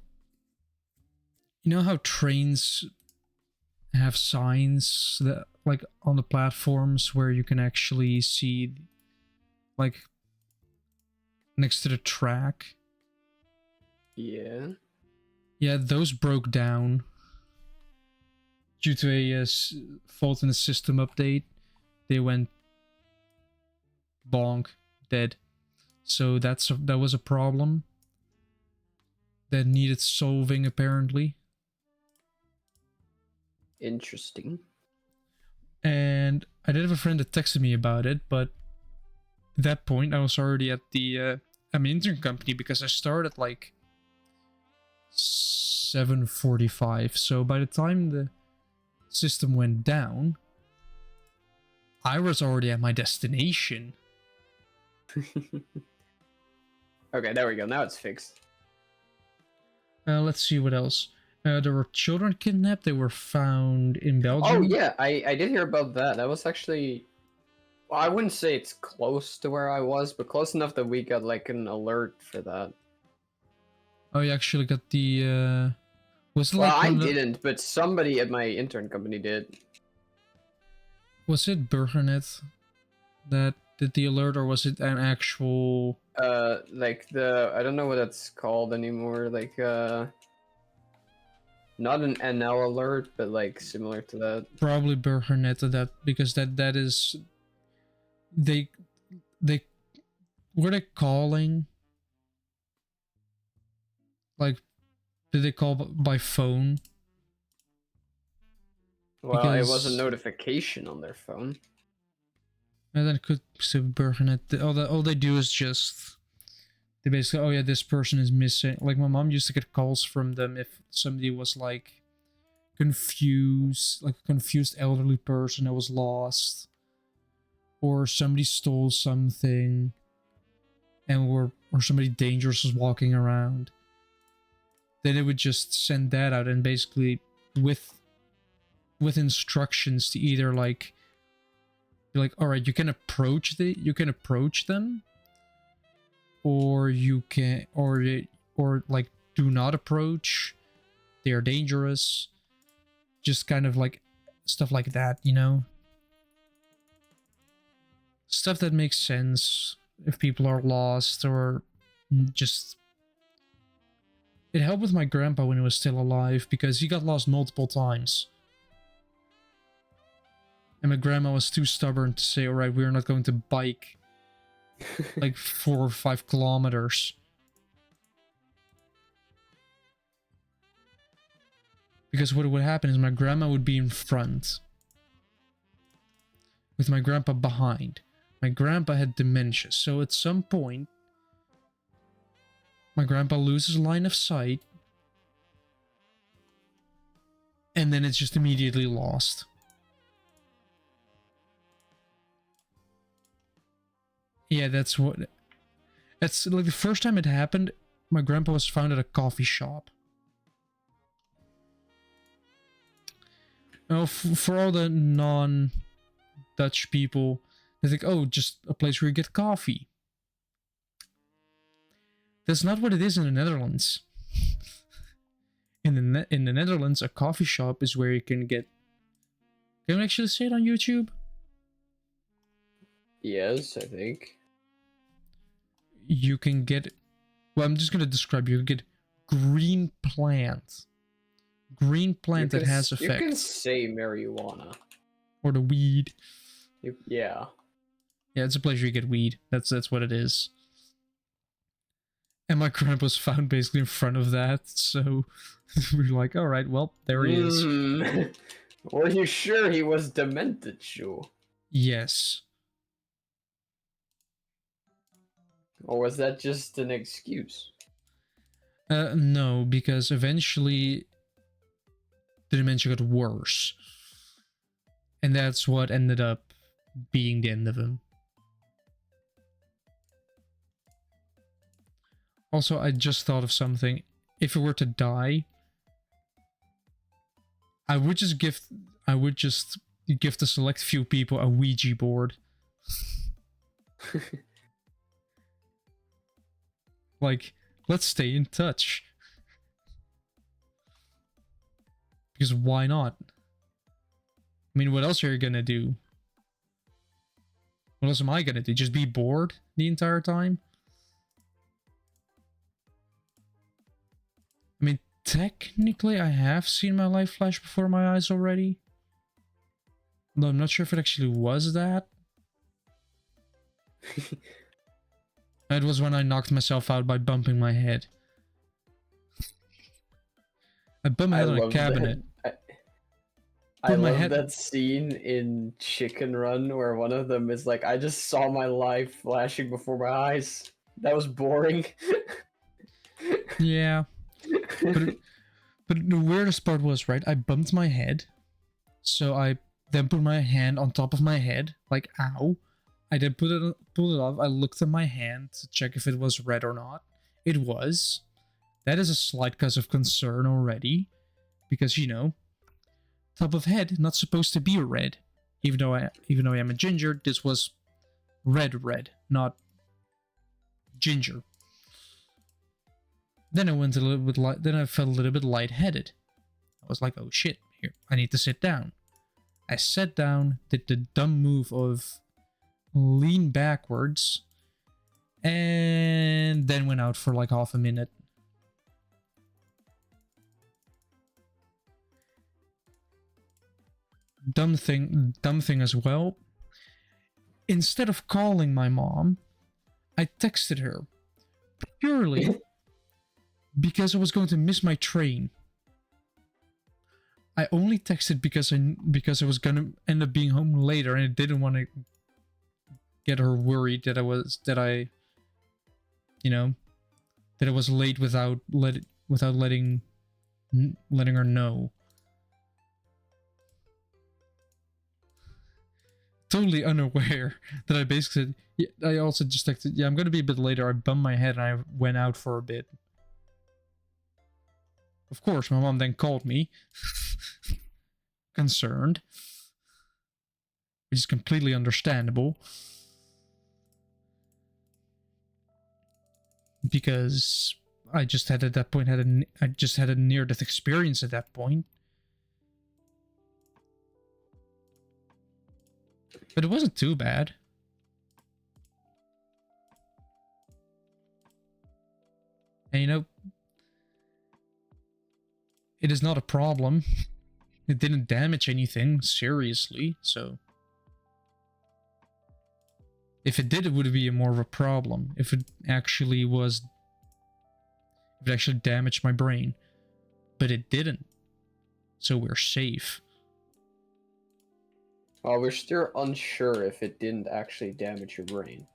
you know how trains have signs that like on the platforms where you can actually see like next to the track? yeah. Yeah, those broke down due to a fault in the system update. They went bonk, dead. So that was a problem that needed solving apparently. Interesting. And I did have a friend that texted me about it, but at that point I was already at the intern company because I started like 7:45. So by the time the system went down, I was already at my destination. Okay, there we go. Now it's fixed. Let's see what else. There were children kidnapped. They were found in Belgium. Oh yeah, I did hear about that. That was actually, well, I wouldn't say it's close to where I was, but close enough that we got like an alert for that. Oh, you actually got the. Was it Well, like I didn't, but somebody at my intern company did. Was it Burgernet that did the alert, or was it an actual? Like I don't know what that's called anymore. Like Not an NL alert, but like similar to that. Probably Bergernet that because that is they were they calling, like, did they call by phone? Well, it was a Because notification on their phone. and then it could say Bergernet. All they do is just they basically, oh yeah, this person is missing. Like my mom used to get calls from them if somebody was like confused, like a confused elderly person that was lost, or somebody stole something, and or somebody dangerous was walking around. Then it would just send that out, and basically with instructions to either like be like, all right, you can approach them, or you can or like do not approach. They are dangerous. Just kind of like stuff like that, you know? Stuff that makes sense if people are lost, or just... It helped with my grandpa when he was still alive, because he got lost multiple times. And my grandma was too stubborn to say, alright, we're not going to bike like 4 or 5 kilometers. Because what would happen is my grandma would be in front, with my grandpa behind. My grandpa had dementia, so at some point, my grandpa loses line of sight, and then it's just immediately lost. Yeah, that's like the first time it happened, my grandpa was found at a coffee shop. Now, for all the non-Dutch people, they think, oh, just a place where you get coffee. That's not what it is in the Netherlands. In the Netherlands, a coffee shop is where you can get... Can we actually say it on YouTube? Yes, I think. You can get... Well, I'm just going to describe. You can get green plant. Green plant that has effect. You can say marijuana. Or the weed. Yeah. Yeah, it's a place where you get weed. That's what it is. And my grandpa was found basically in front of that, so we were like, alright, well, there he is. Were you sure he was demented, Shu? Yes. Or was that just an excuse? No, because eventually the dementia got worse. And that's what ended up being the end of him. Also, I just thought of something. If it were to die, I would just gift a select few people a Ouija board. Like, let's stay in touch. Because why not? I mean, what else are you gonna do? What else am I gonna do? Just be bored the entire time? I mean, technically I have seen my life flash before my eyes already. Though I'm not sure if it actually was that. It was when I knocked myself out by bumping my head. I bumped my head on a cabinet. I love that scene in Chicken Run where one of them is like, I just saw my life flashing before my eyes. That was boring. Yeah. But the weirdest part was, right, I bumped my head. So I then put my hand on top of my head, like, ow. I then pulled it off. I looked at my hand to check if it was red or not. It was. That is a slight cause of concern already. Because, you know, top of head, not supposed to be red. Even though I am a ginger, this was red, not ginger. Then I went a little bit then I felt a little bit lightheaded. I was like, oh shit, here, I need to sit down. I sat down, did the dumb move of lean backwards, and then went out for like half a minute. dumb thing as well. Instead of calling my mom, I texted her purely because I was going to miss my train. I only texted because I was gonna end up being home later, and I didn't want to get her worried that I was late without letting her know. Totally unaware that I basically said, yeah, I also just texted, yeah, I'm gonna be a bit later. I bumped my head and I went out for a bit. Of course, my mom then called me, concerned, which is completely understandable. Because I just had at that point had a near-death experience at that point. But it wasn't too bad. And you know, it is not a problem. It didn't damage anything seriously, so if it did, it would be more of a problem. If it actually damaged my brain. But it didn't. So we're safe. Well, we're still unsure if it didn't actually damage your brain.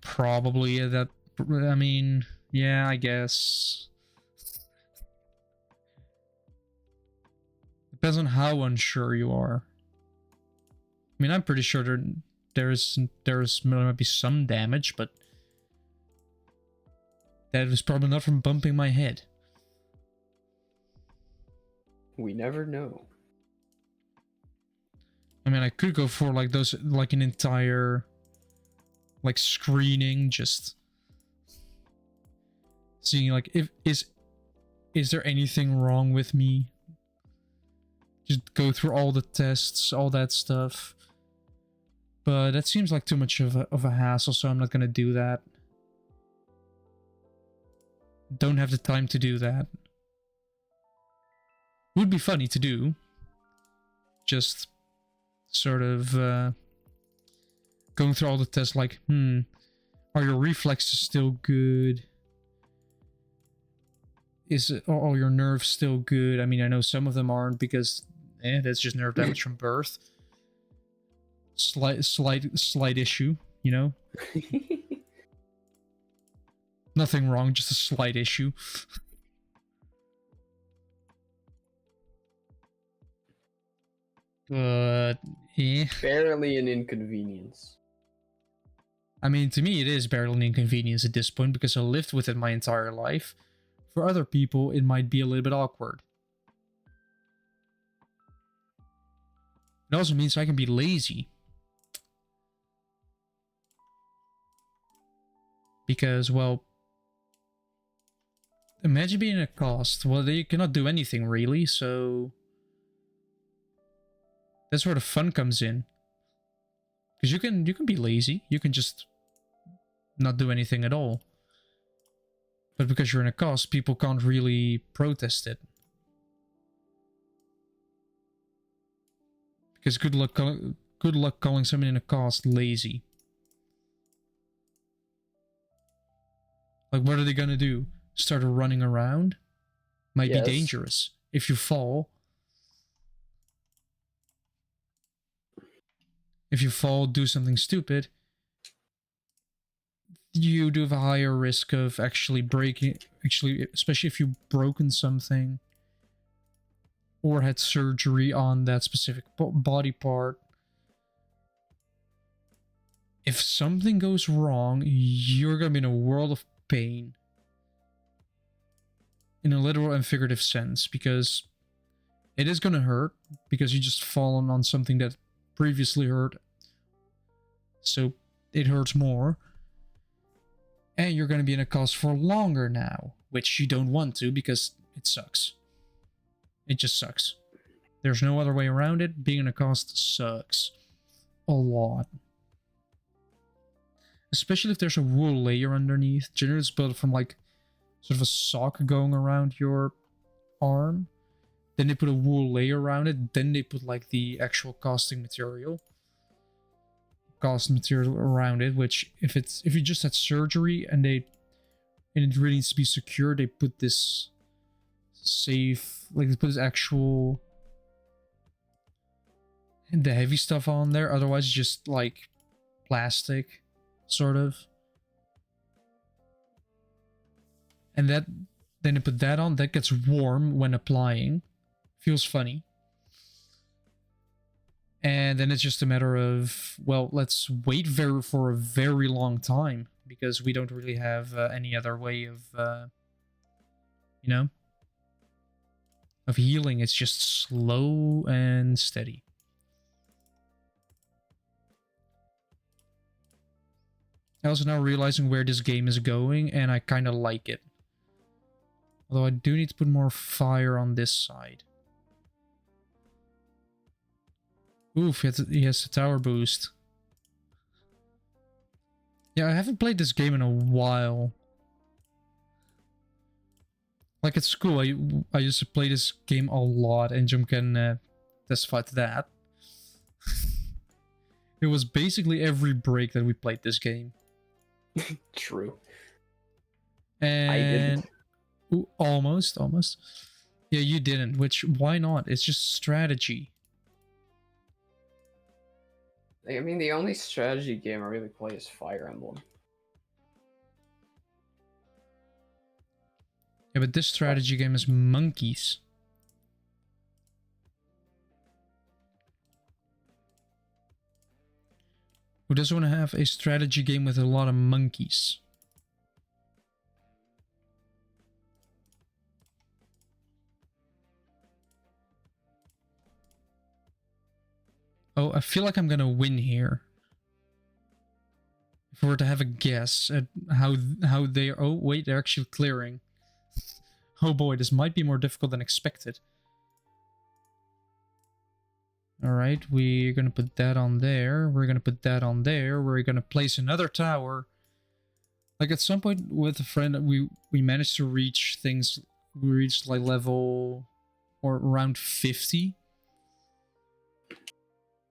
Probably that. I mean, yeah, I guess. Depends on how unsure you are. I mean, I'm pretty sure there might be some damage, but that was probably not from bumping my head. We never know. I mean, I could go for like an entire like screening, just seeing like is there anything wrong with me? Just go through all the tests, all that stuff. But that seems like too much of a hassle, so I'm not gonna do that. Don't have the time to do that. Would be funny to do. Just sort of going through all the tests like, are your reflexes still good? Are all your nerves still good? I mean, I know some of them aren't because that's just nerve damage from birth. Slight issue, you know? Nothing wrong, just a slight issue. But yeah. Barely an inconvenience. I mean, to me, it is barely an inconvenience at this point because I lived with it my entire life. For other people, it might be a little bit awkward. It also means I can be lazy. Because, well, imagine being a cost. Well, you cannot do anything really, so that's where the fun comes in. Because you can be lazy. You can just not do anything at all. But because you're in a cost, people can't really protest it. Because good luck calling someone in a cost lazy. Like, what are they gonna do? Start running around? Might be dangerous. If you fall, do something stupid, you do have a higher risk of actually breaking, especially if you've broken something or had surgery on that specific body part. If something goes wrong, you're gonna be in a world of pain. In a literal and figurative sense, because it is gonna hurt, because you just fallen on something that previously hurt. So it hurts more. And you're gonna be in a cast for longer now, which you don't want to because it sucks. It just sucks. There's no other way around it. Being in a cast sucks. A lot. Especially if there's a wool layer underneath. Generally it's built from like sort of a sock going around your arm. Then they put a wool layer around it. Then they put like the actual cast material around it. Which if you just had surgery and it really needs to be secure, they put this safe, like they put this actual the heavy stuff on there. Otherwise, just like plastic, sort of. And that then they put that on. That gets warm when applying. Feels funny. And then it's just a matter of, well, let's wait for a very long time because we don't really have any other way of, you know, of healing. It's just slow and steady. I also now realizing where this game is going, and I kind of like it. Although I do need to put more fire on this side. Oof, he has a tower boost. Yeah, I haven't played this game in a while. Like at school, I used to play this game a lot, and Jim can testify to that. It was basically every break that we played this game. True. And I didn't. Ooh, almost. Yeah, you didn't, which, why not? It's just strategy. I mean, the only strategy game I really play is Fire Emblem. Yeah, but this strategy game is monkeys. Who doesn't want to have a strategy game with a lot of monkeys? Oh, I feel like I'm gonna win here. If we were to have a guess at how they... Oh, wait, they're actually clearing. Oh boy, this might be more difficult than expected. Alright, we're gonna put that on there. We're gonna put that on there. We're gonna place another tower. Like at some point with a friend, we managed to reach things... We reached like level... or around 50.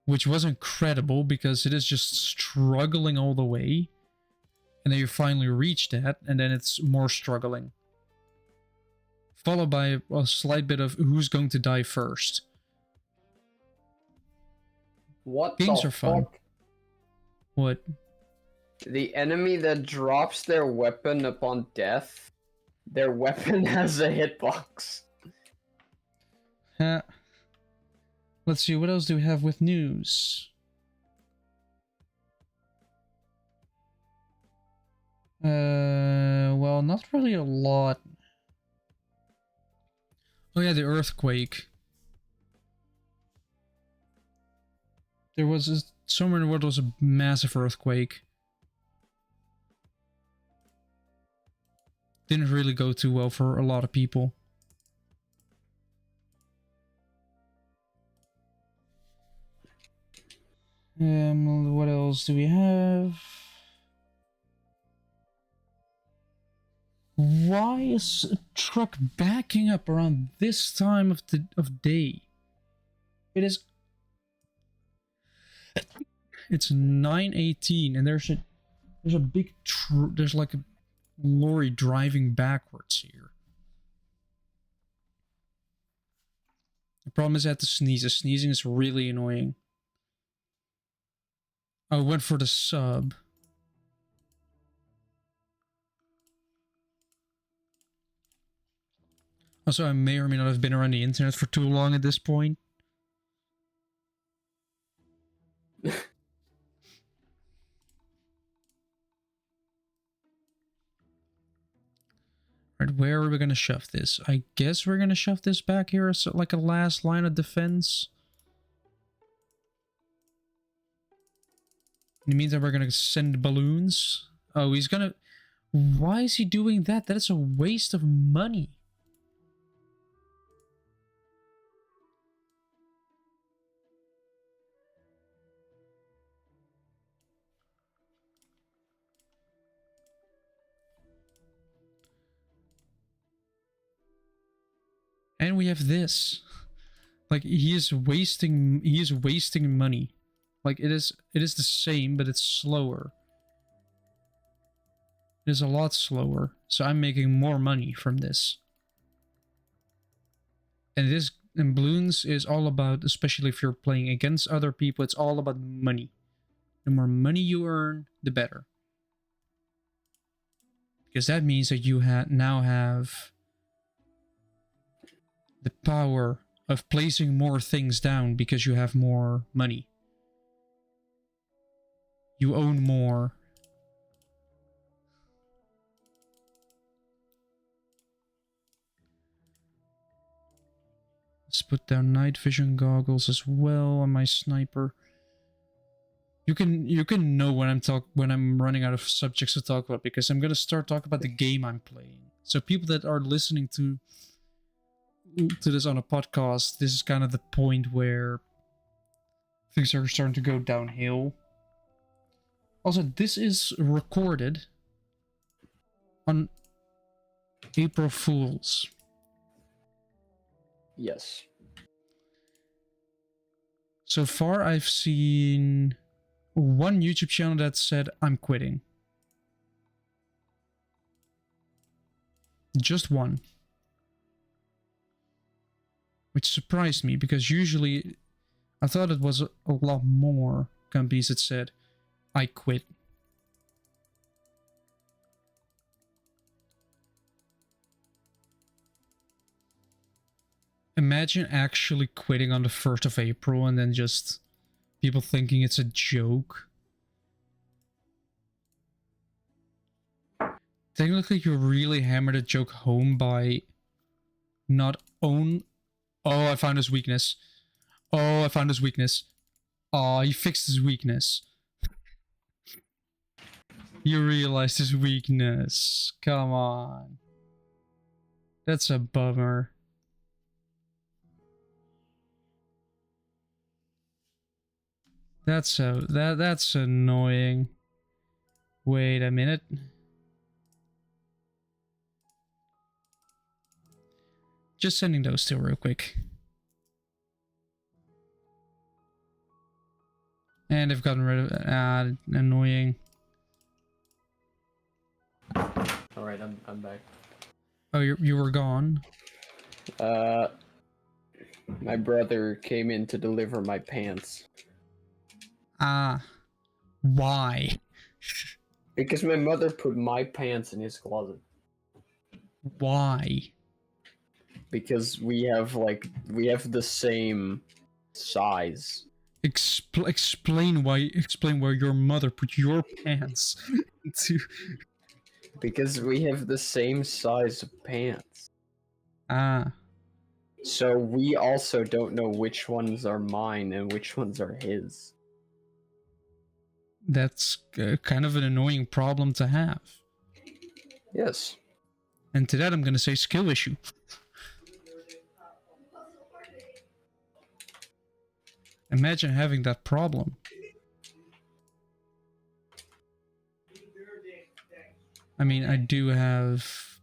Which was incredible because it is just struggling all the way. And then you finally reach that, and then it's more struggling. Followed by a slight bit of who's going to die first. What Games the are fun. fuck? What? The enemy that drops their weapon upon death, their weapon has a hitbox. Let's see, what else do we have with news? Well, not really a lot. Oh yeah, the earthquake. There was somewhere in the world was a massive earthquake. Didn't really go too well for a lot of people. What else do we have? Why is a truck backing up around this time of day? It is... It's 9:18 and there's a big there's like a lorry driving backwards here. The problem is I had to sneeze. The sneezing is really annoying. I went for the sub. Also, I may or may not have been around the internet for too long at this point. Right, where are we gonna shove this? I guess we're gonna shove this back here as like a last line of defense. In the meantime, we're gonna send balloons. Oh, he's gonna... Why is he doing that? That is a waste of money. And we have this. Like he is wasting money. Like it is the same, but it's slower. It is a lot slower. So I'm making more money from this. And Bloons is all about, especially if you're playing against other people, it's all about money. The more money you earn, the better. Because that means that you now have the power of placing more things down because you have more money. You own more. Let's put down night vision goggles as well on my sniper. You can know when I'm running out of subjects to talk about, because I'm gonna start talking about the game I'm playing. So people that are listening to this on a podcast, this is kind of the point where things are starting to go downhill. Also, this is recorded on April Fools. Yes. So far, I've seen one YouTube channel that said, I'm quitting. Just one. Which surprised me, because usually I thought it was a lot more companies that said, I quit. Imagine actually quitting on the 1st of April and then just people thinking it's a joke. Technically, you really hammered a joke home by not own... Oh, I found his weakness. Oh, I found his weakness. Oh, he fixed his weakness. You realized his weakness. Come on. That's a bummer. That's annoying. Wait a minute. Just sending those two real quick. And I've gotten rid of annoying. Alright, I'm back. Oh, you were gone? My brother came in to deliver my pants. Ah. Why? Because my mother put my pants in his closet. Why? Because we have the same size. Explain why your mother put your pants into... Because we have the same size of pants. Ah. So we also don't know which ones are mine and which ones are his. That's kind of an annoying problem to have. Yes. And to that I'm gonna say skill issue. Imagine having that problem. I mean, I do have...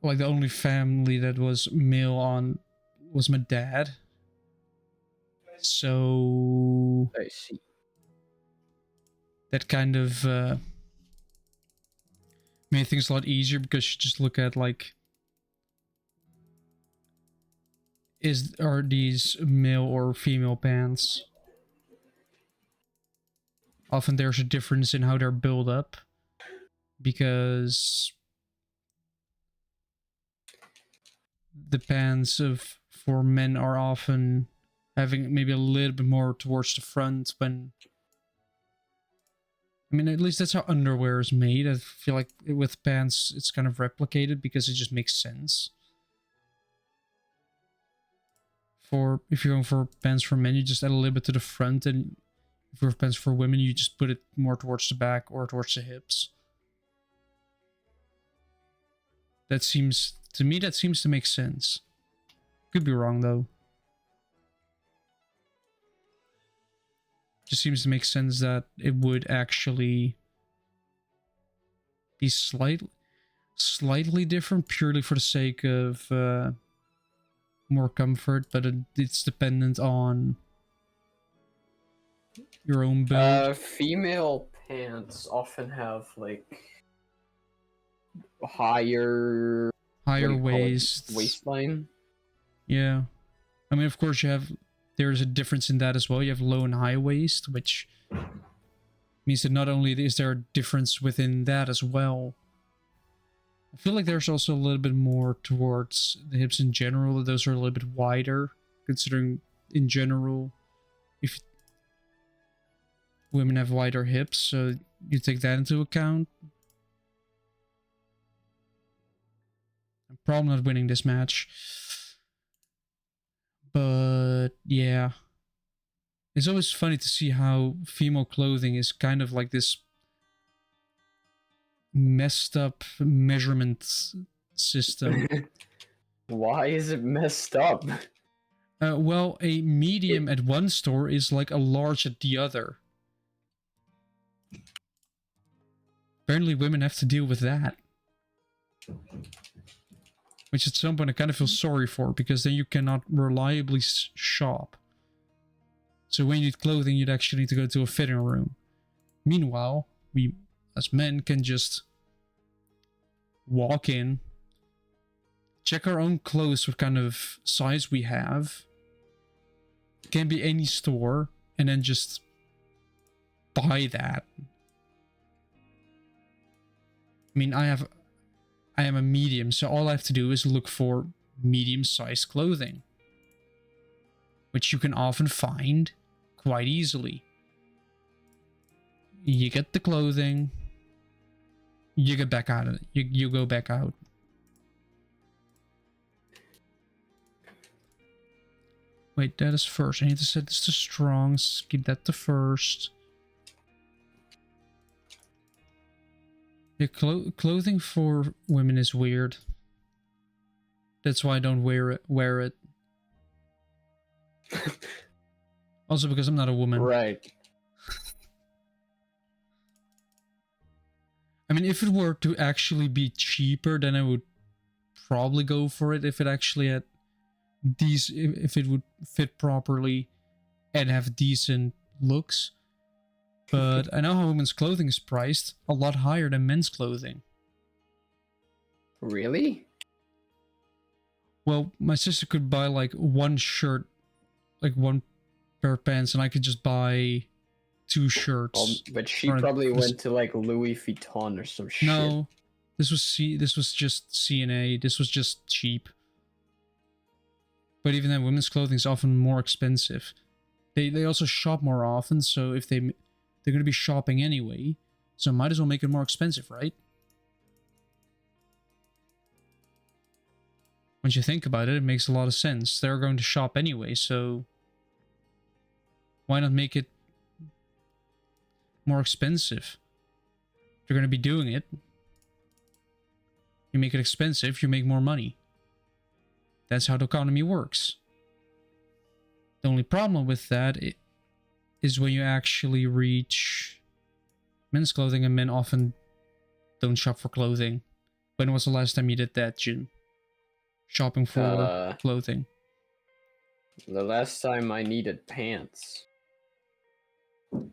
Like, the only family that was male on was my dad. So... I see. That kind of made things a lot easier, because you just look at, like... Are these male or female pants? Often there's a difference in how they're built up, because the pants for men are often having maybe a little bit more towards the front when... I mean, at least that's how underwear is made. I feel like with pants it's kind of replicated because it just makes sense. If you're going for pants for men, you just add a little bit to the front, and if you're pants for women, you just put it more towards the back or towards the hips. That seems to make sense. Could be wrong though. Just seems to make sense that it would actually be slightly different, purely for the sake of more comfort, but it's dependent on your own build. Female pants often have like higher, what do Higher you call it, waists. waistline. Yeah. I mean, of course, there's a difference in that as well. You have low and high waist, which means that not only is there a difference within that as well, I feel like there's also a little bit more towards the hips in general. Those are a little bit wider, considering in general, if women have wider hips, so you take that into account. I'm probably not winning this match. But yeah. It's always funny to see how female clothing is kind of like this messed up measurement system. Why is it messed up? Well, a medium at one store is like a large at the other. Apparently women have to deal with that. Which at some point I kind of feel sorry for, because then you cannot reliably shop. So when you need clothing, you'd actually need to go to a fitting room. Meanwhile, we as men can just walk in, check our own clothes, what kind of size we have. Can be any store, and then just buy that. I mean, I am a medium, so all I have to do is look for medium-sized clothing, which you can often find quite easily. You get the clothing, you get back out of it. You go back out. Wait, that is first. I need to set this to strongs. Keep that to first. Yeah, clothing for women is weird. That's why I don't wear it. Also because I'm not a woman. Right. I mean, if it were to actually be cheaper, then I would probably go for it if it actually had if it would fit properly and have decent looks. But I know how women's clothing is priced a lot higher than men's clothing. Really? Well, my sister could buy like one shirt, like one pair of pants, and I could just buy 2 shirts. But she probably went to like Louis Vuitton or some shit. No, this was just CNA. This was just cheap. But even then, women's clothing is often more expensive. They also shop more often, so if they're going to be shopping anyway, so might as well make it more expensive, right? Once you think about it, it makes a lot of sense. They're going to shop anyway, so why not make it more expensive? If you're going to be doing it, you make it expensive, you make more money. That's how the economy works. The only problem with that is when you actually reach men's clothing, and men often don't shop for clothing. When was the last time you did that, Jim? Shopping for clothing? The last time I needed pants.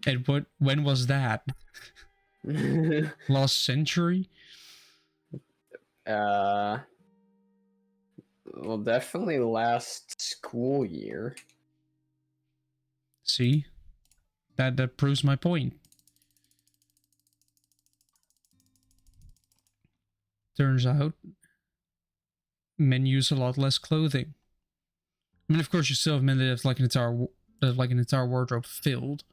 And when was that? Last century? Well, definitely last school year. See? That proves my point. Turns out men use a lot less clothing. I mean, of course, you still have men that have like an entire wardrobe filled.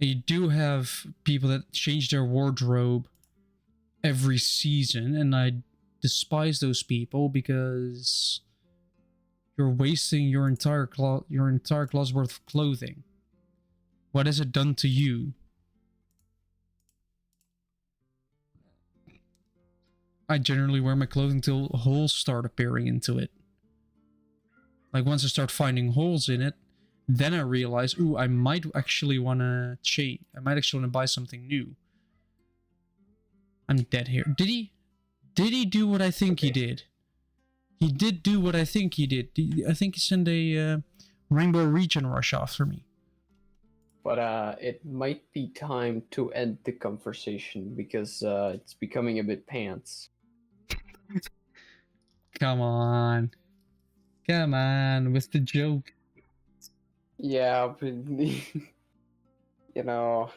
And you do have people that change their wardrobe every season, and I despise those people because you're wasting your entire closet's worth of clothing. What has it done to you? I generally wear my clothing till holes start appearing into it. Like once I start finding holes in it, then I realize, ooh, I might actually want to change. I might actually want to buy something new. I'm dead here. Did he do what I think he did? He did do what I think he did. I think he sent a Rainbow Region Rush after me. But it might be time to end the conversation because it's becoming a bit pants. Come on. Come on with the joke. Yeah, but you know,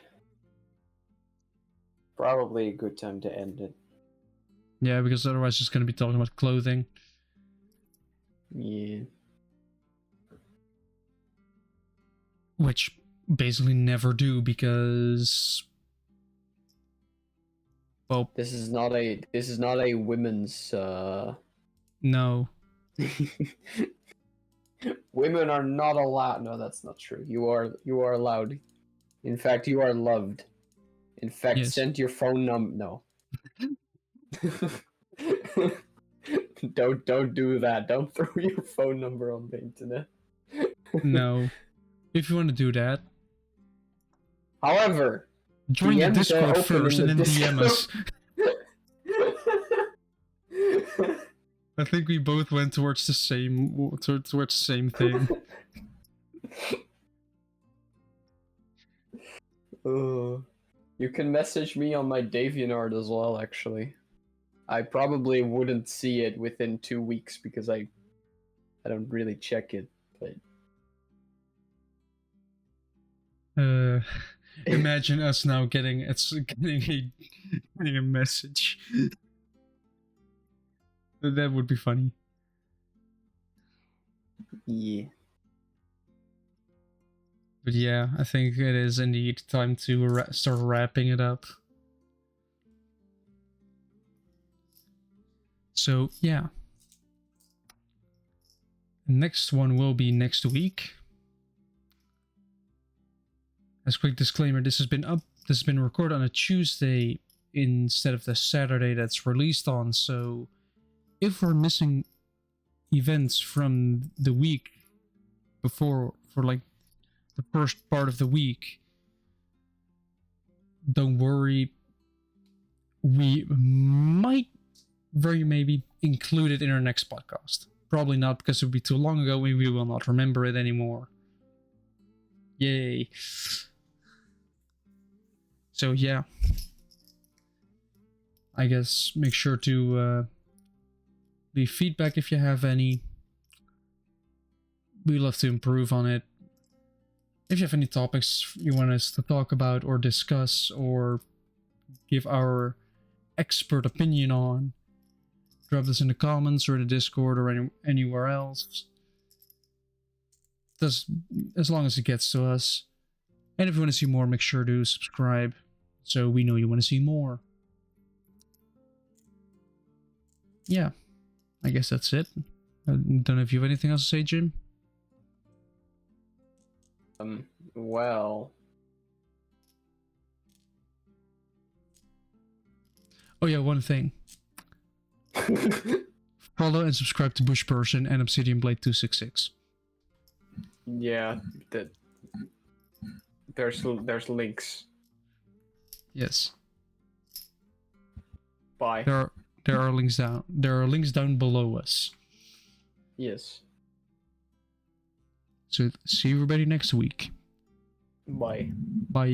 probably a good time to end it. Yeah, because otherwise it's going to be talking about clothing. Yeah. Which basically never do because... Well, This is not a women's no. Women are not allowed. No, that's not true. You are allowed. In fact, you are loved. In fact, Yes. send your phone number. No. Don't do that. Don't throw your phone number on the internet. No. If you want to do that, However, join the DMs are Discord open first in and the then DM us. Discord. I think we both went towards the same thing. You can message me on my DeviantArt as well, actually. I probably wouldn't see it within 2 weeks because I don't really check it, but Imagine us now getting a message. That would be funny. yeah. But yeah, I think it is indeed time to start wrapping it up. So yeah, next one will be next week. As a quick disclaimer, this has been recorded on a Tuesday instead of the Saturday that's released on. So if we're missing events from the week before, for like the first part of the week, don't worry. We might very maybe include it in our next podcast. Probably not, because it would be too long ago and we will not remember it anymore. Yay. So yeah, I guess make sure to leave feedback if you have any. We love to improve on it. If you have any topics you want us to talk about or discuss or give our expert opinion on, drop this in the comments or in the Discord or anywhere else. As long as it gets to us. And if you want to see more, make sure to subscribe so we know you want to see more. Yeah, I guess that's it. I don't know if you have anything else to say, Jim? Well. Oh yeah, one thing. Follow and subscribe to Bush Person and Obsidian Blade 266. Yeah, there's links. Yes. Bye. There are links down. There are links down below us. Yes. So see everybody next week. Bye. Bye.